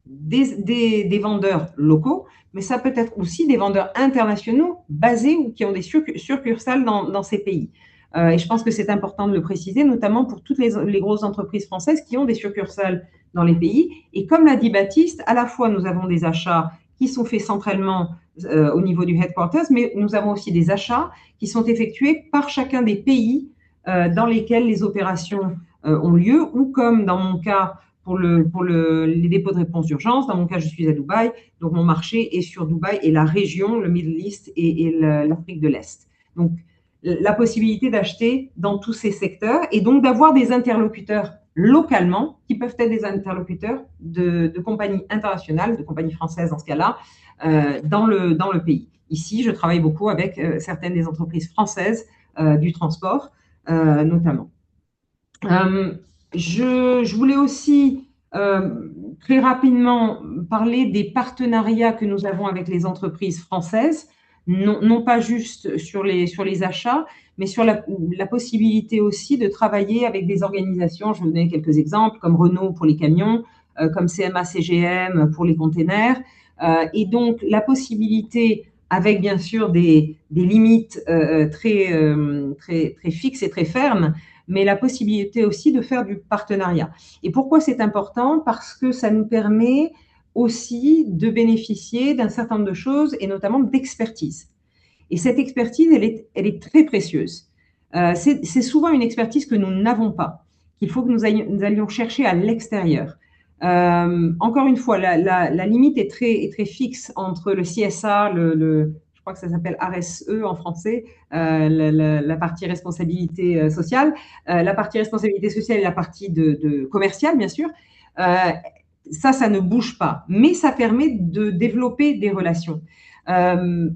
des vendeurs locaux, mais ça peut être aussi des vendeurs internationaux basés ou qui ont des succursales dans ces pays. Et je pense que c'est important de le préciser, notamment pour toutes les grosses entreprises françaises qui ont des succursales dans les pays. Et comme l'a dit Baptiste, à la fois nous avons des achats qui sont faits centralement au niveau du headquarters, mais nous avons aussi des achats qui sont effectués par chacun des pays dans lesquels les opérations ont lieu, ou comme dans mon cas pour les dépôts de réponse d'urgence. Dans mon cas, je suis à Dubaï, donc mon marché est sur Dubaï et la région, le Middle East et l'Afrique de l'Est. Donc, la possibilité d'acheter dans tous ces secteurs et donc d'avoir des interlocuteurs localement qui peuvent être des interlocuteurs de compagnies internationales, de compagnies françaises dans ce cas-là, dans le pays. Ici, je travaille beaucoup avec certaines des entreprises françaises du transport, notamment. Je voulais aussi très rapidement parler des partenariats que nous avons avec les entreprises françaises, non pas juste sur les achats, mais sur la possibilité aussi de travailler avec des organisations. Je vais vous donner quelques exemples, comme Renault pour les camions, comme CMA-CGM pour les containers, et donc la possibilité, avec bien sûr des limites très fixes et très fermes, mais la possibilité aussi de faire du partenariat. Et pourquoi c'est important? Parce que ça nous permet aussi de bénéficier d'un certain nombre de choses et notamment d'expertise. Et cette expertise, elle est très précieuse. C'est souvent une expertise que nous n'avons pas, qu'il faut que nous allions chercher à l'extérieur. Encore une fois, la limite est très fixe entre le CSA, je crois que ça s'appelle RSE en français, la partie responsabilité sociale. La partie responsabilité sociale et la partie de commerciale, bien sûr. Ça ne bouge pas, mais ça permet de développer des relations.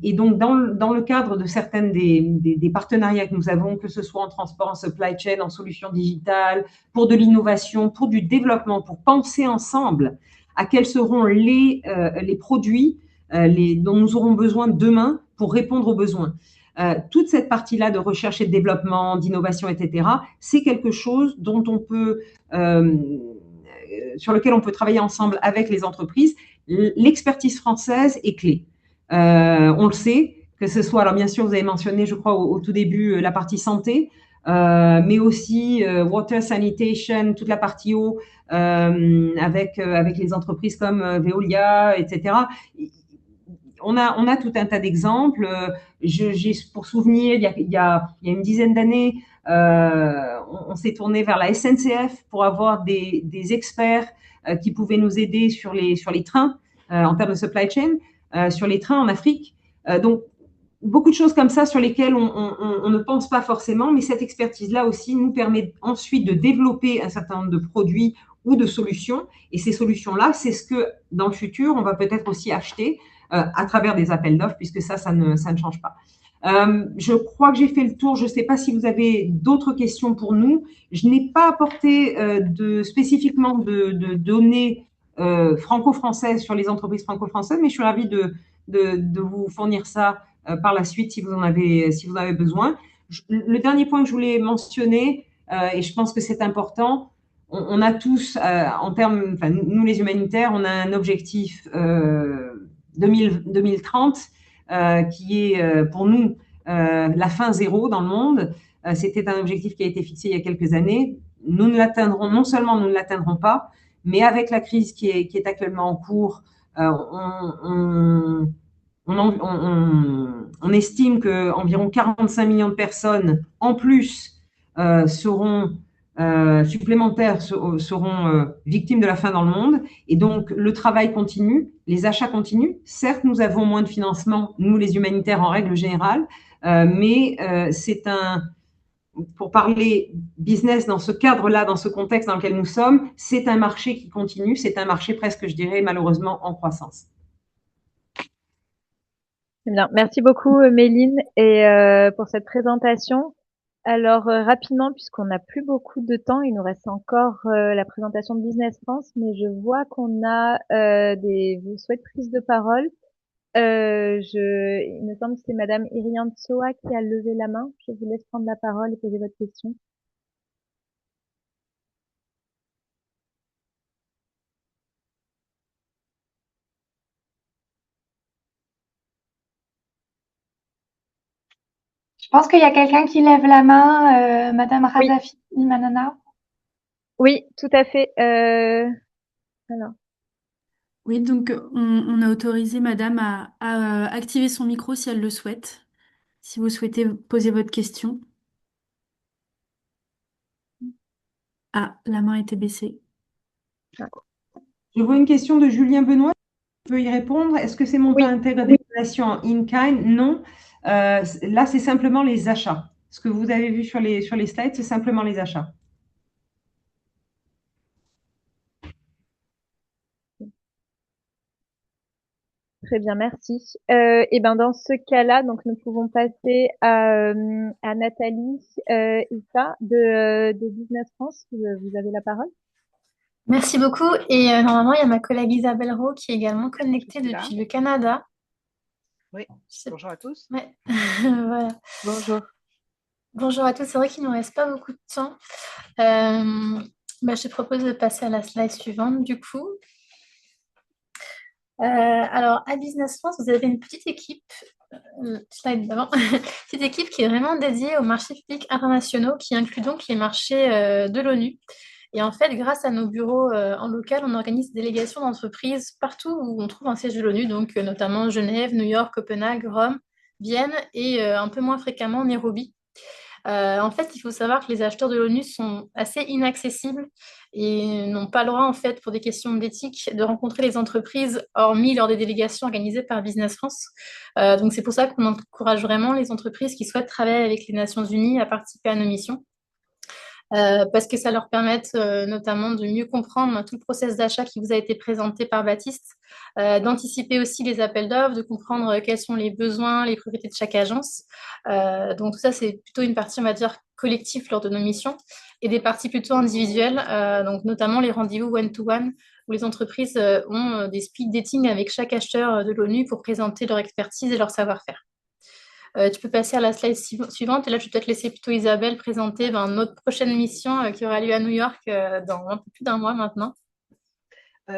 Et donc, dans le cadre de certaines des partenariats que nous avons, que ce soit en transport, en supply chain, en solutions digitales, pour de l'innovation, pour du développement, pour penser ensemble à quels seront les produits dont nous aurons besoin demain pour répondre aux besoins. Toute cette partie-là de recherche et de développement, d'innovation, etc., c'est quelque chose dont on peut, sur lequel on peut travailler ensemble avec les entreprises. L'expertise française est clé. On le sait, que ce soit, alors bien sûr, vous avez mentionné, je crois, au tout début, la partie santé, mais aussi water sanitation, toute la partie eau, avec les entreprises comme Veolia, etc. On a tout un tas d'exemples. J'ai pour souvenir, il y a une dizaine d'années, on s'est tourné vers la SNCF pour avoir des experts qui pouvaient nous aider sur les trains en termes de supply chain. Sur les trains en Afrique. Donc, beaucoup de choses comme ça sur lesquelles on ne pense pas forcément, mais cette expertise-là aussi nous permet ensuite de développer un certain nombre de produits ou de solutions. Et ces solutions-là, c'est ce que, dans le futur, on va peut-être aussi acheter à travers des appels d'offres, puisque ça ne change pas. Je crois que j'ai fait le tour. Je ne sais pas si vous avez d'autres questions pour nous. Je n'ai pas apporté spécifiquement de données franco-françaises sur les entreprises franco-françaises, mais je suis ravie de vous fournir ça par la suite si vous en avez besoin. Le dernier point que je voulais mentionner, et je pense que c'est important, on a tous, en termes, enfin, nous les humanitaires, on a un objectif 2030 qui est pour nous la fin zéro dans le monde. C'était un objectif qui a été fixé il y a quelques années. Nous ne l'atteindrons, non seulement nous ne l'atteindrons pas, mais avec la crise qui est actuellement en cours, on estime qu'environ 45 millions de personnes en plus supplémentaires seront victimes de la faim dans le monde. Et donc, le travail continue, les achats continuent. Certes, nous avons moins de financement, nous les humanitaires en règle générale, mais pour parler business dans ce cadre-là, dans ce contexte dans lequel nous sommes, c'est un marché qui continue, c'est un marché presque, je dirais, malheureusement en croissance. Bien. Merci beaucoup, Méline, et pour cette présentation. Alors, rapidement, puisqu'on n'a plus beaucoup de temps, il nous reste encore la présentation de Business France, mais je vois qu'on a des souhaits de prise de parole. Il me semble que c'est Madame Iriane Tsoa qui a levé la main. Je vous laisse prendre la parole et poser votre question. Je pense qu'il y a quelqu'un qui lève la main, Madame Razafi Manana. Oui, tout à fait. Alors. Oui, donc on a autorisé Madame à activer son micro si elle le souhaite, si vous souhaitez poser votre question. Ah, la main était baissée. Je vois une question de Julien Benoît. Je peux y répondre. Est-ce que ces montants Oui, intègrent des donations en in-kind? Non. Là, c'est simplement les achats. Ce que vous avez vu sur les slides, c'est simplement les achats. très bien, merci. Et ben dans ce cas-là, donc nous pouvons passer à Nathalie Issa de Business France. Vous avez la parole. Merci beaucoup. Et normalement, il y a ma collègue Isabelle Rowe qui est également connectée Je suis là. depuis le Canada. Oui, bonjour à tous. Ouais. Voilà. Bonjour. Bonjour à tous. C'est vrai qu'il ne nous reste pas beaucoup de temps. Je te propose de passer à la slide suivante, du coup. Alors, à Business France, vous avez une petite équipe, slide d'avant, petite équipe qui est vraiment dédiée aux marchés publics internationaux, qui inclut donc les marchés de l'ONU. Et en fait, grâce à nos bureaux en local, on organise des délégations d'entreprises partout où on trouve un siège de l'ONU, donc notamment Genève, New York, Copenhague, Rome, Vienne et un peu moins fréquemment Nairobi. En fait, il faut savoir que les acheteurs de l'ONU sont assez inaccessibles et n'ont pas le droit, en fait, pour des questions d'éthique, de rencontrer les entreprises, hormis lors des délégations organisées par Business France. Donc, c'est pour ça qu'on encourage vraiment les entreprises qui souhaitent travailler avec les Nations Unies à participer à nos missions. Parce que ça leur permet notamment de mieux comprendre tout le process d'achat qui vous a été présenté par Baptiste, d'anticiper aussi les appels d'offres, de comprendre quels sont les besoins, les priorités de chaque agence. Donc tout ça, c'est plutôt une partie, on va dire, collective lors de nos missions et des parties plutôt individuelles, donc notamment les rendez-vous one-to-one où les entreprises ont des speed dating avec chaque acheteur de l'ONU pour présenter leur expertise et leur savoir-faire. Tu peux passer à la slide suivante. Et là, je vais peut-être laisser plutôt Isabelle présenter notre prochaine mission qui aura lieu à New York dans un peu plus d'un mois maintenant.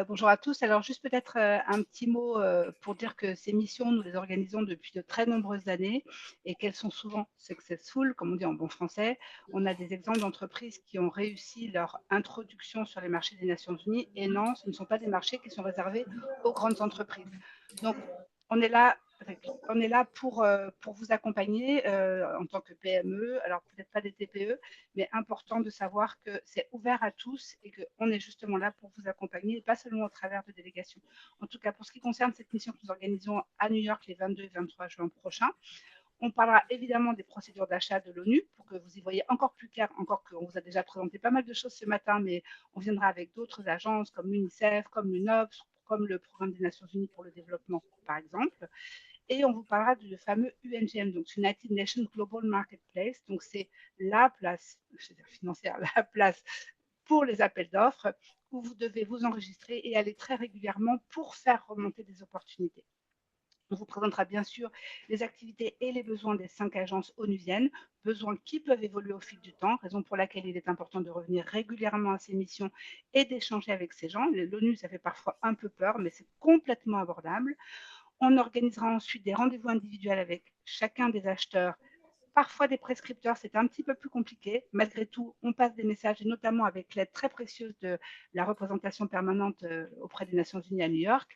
Bonjour à tous. Alors, juste peut-être un petit mot pour dire que ces missions, nous les organisons depuis de très nombreuses années et qu'elles sont souvent successful, comme on dit en bon français. On a des exemples d'entreprises qui ont réussi leur introduction sur les marchés des Nations Unies et non, ce ne sont pas des marchés qui sont réservés aux grandes entreprises. Donc, on est là pour vous accompagner en tant que PME, alors peut-être pas des TPE, mais important de savoir que c'est ouvert à tous et qu'on est justement là pour vous accompagner et pas seulement au travers de délégations. En tout cas, pour ce qui concerne cette mission que nous organisons à New York les 22 et 23 juin prochains, on parlera évidemment des procédures d'achat de l'ONU pour que vous y voyez encore plus clair, encore qu'on vous a déjà présenté pas mal de choses ce matin, mais on viendra avec d'autres agences comme l'UNICEF, comme l'UNOPS, comme le Programme des Nations Unies pour le développement, par exemple. Et on vous parlera du fameux UNGM, donc United Nations Global Marketplace. Donc, c'est la place, financière, la place pour les appels d'offres où vous devez vous enregistrer et aller très régulièrement pour faire remonter des opportunités. On vous présentera bien sûr les activités et les besoins des 5 agences onusiennes, besoins qui peuvent évoluer au fil du temps, raison pour laquelle il est important de revenir régulièrement à ces missions et d'échanger avec ces gens. L'ONU, ça fait parfois un peu peur, mais c'est complètement abordable. On organisera ensuite des rendez-vous individuels avec chacun des acheteurs. Parfois des prescripteurs, c'est un petit peu plus compliqué. Malgré tout, on passe des messages, et notamment avec l'aide très précieuse de la représentation permanente auprès des Nations Unies à New York.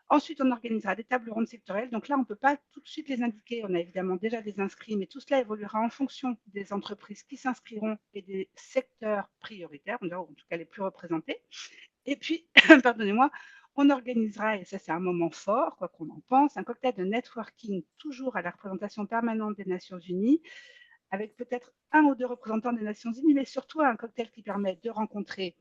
Ensuite, on organisera des tables rondes sectorielles. Donc là, on ne peut pas tout de suite les indiquer. On a évidemment déjà des inscrits, mais tout cela évoluera en fonction des entreprises qui s'inscriront et des secteurs prioritaires, en tout cas les plus représentés. Et puis, pardonnez-moi, on organisera, et ça c'est un moment fort, quoi qu'on en pense, un cocktail de networking toujours à la représentation permanente des Nations Unies, avec peut-être un ou deux représentants des Nations Unies, mais surtout un cocktail qui permet de rencontrer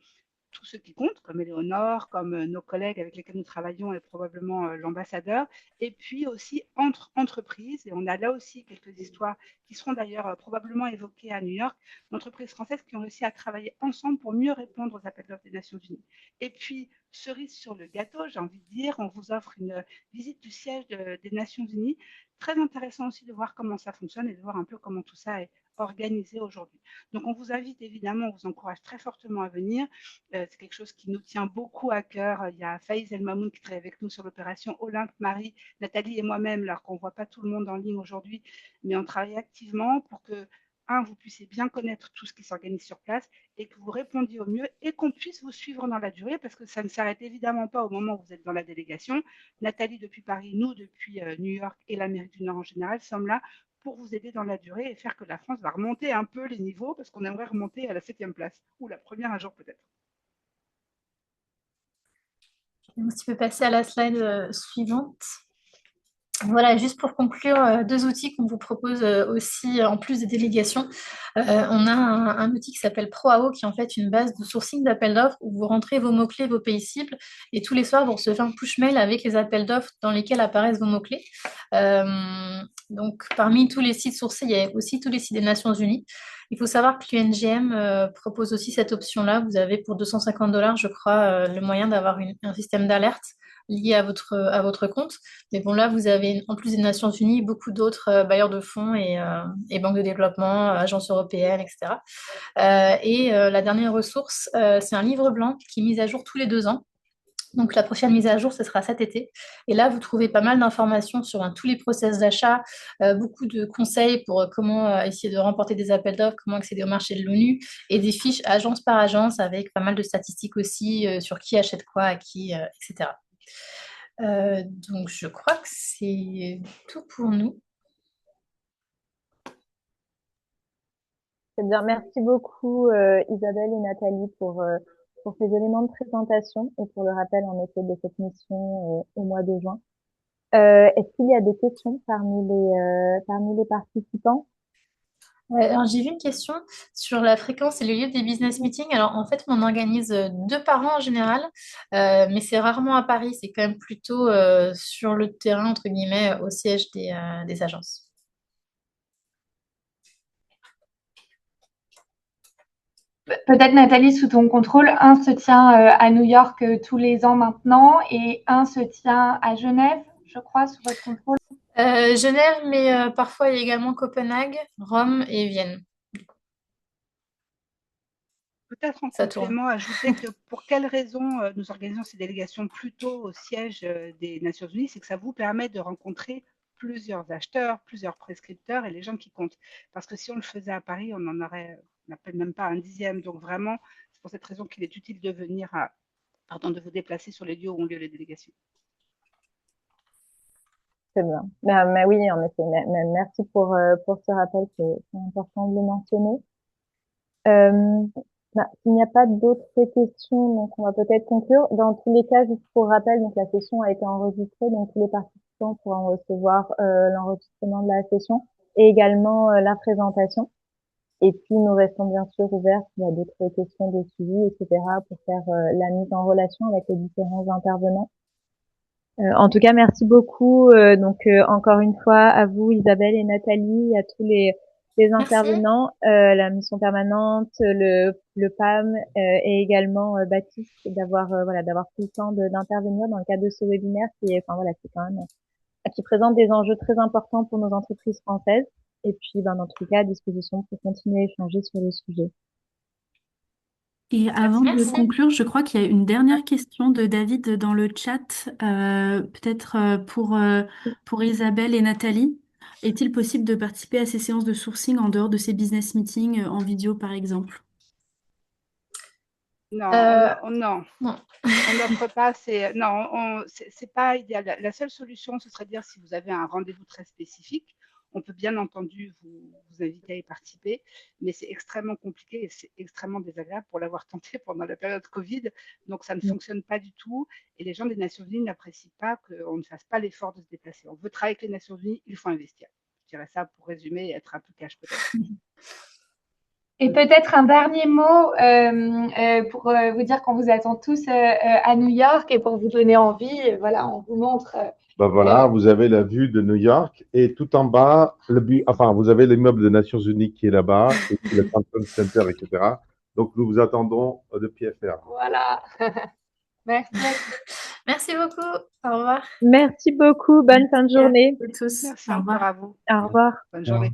tous ceux qui comptent, comme Éléonore, comme nos collègues avec lesquels nous travaillons et probablement l'ambassadeur, et puis aussi entre entreprises. Et on a là aussi quelques histoires qui seront d'ailleurs probablement évoquées à New York, d'entreprises françaises qui ont réussi à travailler ensemble pour mieux répondre aux appels d'offres des Nations Unies. Et puis, cerise sur le gâteau, j'ai envie de dire, on vous offre une visite du siège des Nations Unies. Très intéressant aussi de voir comment ça fonctionne et de voir un peu comment tout ça est organisé aujourd'hui. Donc, on vous invite évidemment, on vous encourage très fortement à venir. C'est quelque chose qui nous tient beaucoup à cœur. Il y a Faïs El Mamoun qui travaille avec nous sur l'opération Olympe, Marie, Nathalie et moi-même, alors qu'on ne voit pas tout le monde en ligne aujourd'hui, mais on travaille activement pour que vous puissiez bien connaître tout ce qui s'organise sur place et que vous répondiez au mieux et qu'on puisse vous suivre dans la durée parce que ça ne s'arrête évidemment pas au moment où vous êtes dans la délégation. Nathalie depuis Paris, nous depuis New York et l'Amérique du Nord en général sommes là pour vous aider dans la durée et faire que la France va remonter un peu les niveaux parce qu'on aimerait remonter à la 7e place ou la première un jour peut-être. Si tu peux passer à la slide suivante. Voilà, juste pour conclure, deux outils qu'on vous propose aussi en plus des délégations. On a un outil qui s'appelle ProAO, qui est en fait une base de sourcing d'appels d'offres où vous rentrez vos mots-clés, vos pays cibles, et tous les soirs, vous recevez un push mail avec les appels d'offres dans lesquels apparaissent vos mots-clés. Donc, parmi tous les sites sourcés, il y a aussi tous les sites des Nations Unies. Il faut savoir que l'UNGM propose aussi cette option-là. Vous avez pour 250 $, je crois, le moyen d'avoir un système d'alerte lié à votre compte. Mais bon, là, vous avez, en plus des Nations Unies, beaucoup d'autres bailleurs de fonds et banques de développement, agences européennes, etc. La dernière ressource, c'est un livre blanc qui est mis à jour tous les 2 ans. Donc, la prochaine mise à jour, ce sera cet été. Et là, vous trouvez pas mal d'informations sur tous les process d'achat, beaucoup de conseils pour comment essayer de remporter des appels d'offres, comment accéder au marché de l'ONU, et des fiches agence par agence avec pas mal de statistiques aussi sur qui achète quoi à qui, etc. Donc, je crois que c'est tout pour nous. C'est bien. Merci beaucoup, Isabelle et Nathalie, pour ces éléments de présentation et pour le rappel, en effet, de cette mission au mois de juin. Est-ce qu'il y a des questions parmi les participants? Alors, j'ai vu une question sur la fréquence et le lieu des business meetings. Alors, en fait, on en organise 2 par an en général, mais c'est rarement à Paris. C'est quand même plutôt sur le terrain, entre guillemets, au siège des agences. Peut-être Nathalie, sous ton contrôle, un se tient à New York tous les ans maintenant et un se tient à Genève, je crois, sous votre contrôle. Genève, mais parfois il y a également Copenhague, Rome et Vienne. Peut-être en complément, ajouter que pour quelles raisons nous organisons ces délégations plutôt au siège des Nations Unies, c'est que ça vous permet de rencontrer plusieurs acheteurs, plusieurs prescripteurs et les gens qui comptent. Parce que si on le faisait à Paris, on n'appelle même pas un dixième. Donc vraiment, c'est pour cette raison qu'il est utile de venir de vous déplacer sur les lieux où ont lieu les délégations. C'est bien. Mais oui, en effet. Merci pour ce rappel, c'est important de le mentionner. S'il n'y a pas d'autres questions, donc on va peut-être conclure. Dans tous les cas, juste pour rappel, donc la session a été enregistrée, donc tous les participants pourront recevoir l'enregistrement de la session et également la présentation. Et puis nous restons bien sûr ouverts s'il y a d'autres questions de suivi, etc., pour faire la mise en relation avec les différents intervenants. En tout cas, merci beaucoup. Encore une fois à vous, Isabelle et Nathalie, à tous les intervenants, la mission permanente, le PAM et également Baptiste d'avoir pris le temps d'intervenir dans le cadre de ce webinaire qui présente des enjeux très importants pour nos entreprises françaises. Et puis, dans tous les cas, à disposition pour continuer à échanger sur le sujet. Et avant de conclure, je crois qu'il y a une dernière question de David dans le chat, peut-être pour Isabelle et Nathalie. Est-il possible de participer à ces séances de sourcing en dehors de ces business meetings en vidéo, par exemple? Non, on n'offre pas. C'est pas idéal. La seule solution, ce serait de dire si vous avez un rendez-vous très spécifique. On peut bien entendu vous inviter à y participer, mais c'est extrêmement compliqué et c'est extrêmement désagréable pour l'avoir tenté pendant la période Covid. Donc, ça ne fonctionne pas du tout. Et les gens des Nations Unies n'apprécient pas qu'on ne fasse pas l'effort de se déplacer. On veut travailler avec les Nations Unies, il faut investir. Je dirais ça pour résumer et être un peu cash peut-être. Et peut-être un dernier mot pour vous dire qu'on vous attend tous à New York et pour vous donner envie. Voilà, on vous montre. Vous avez la vue de New York et tout en bas, vous avez l'immeuble des Nations Unies qui est là-bas, et puis le Conference Center, etc. Donc, nous vous attendons de pied ferme. Voilà. Merci. Merci beaucoup. Au revoir. Merci beaucoup. Bonne fin de journée. Merci à tous. Merci encore à vous. Au revoir. Bonne journée.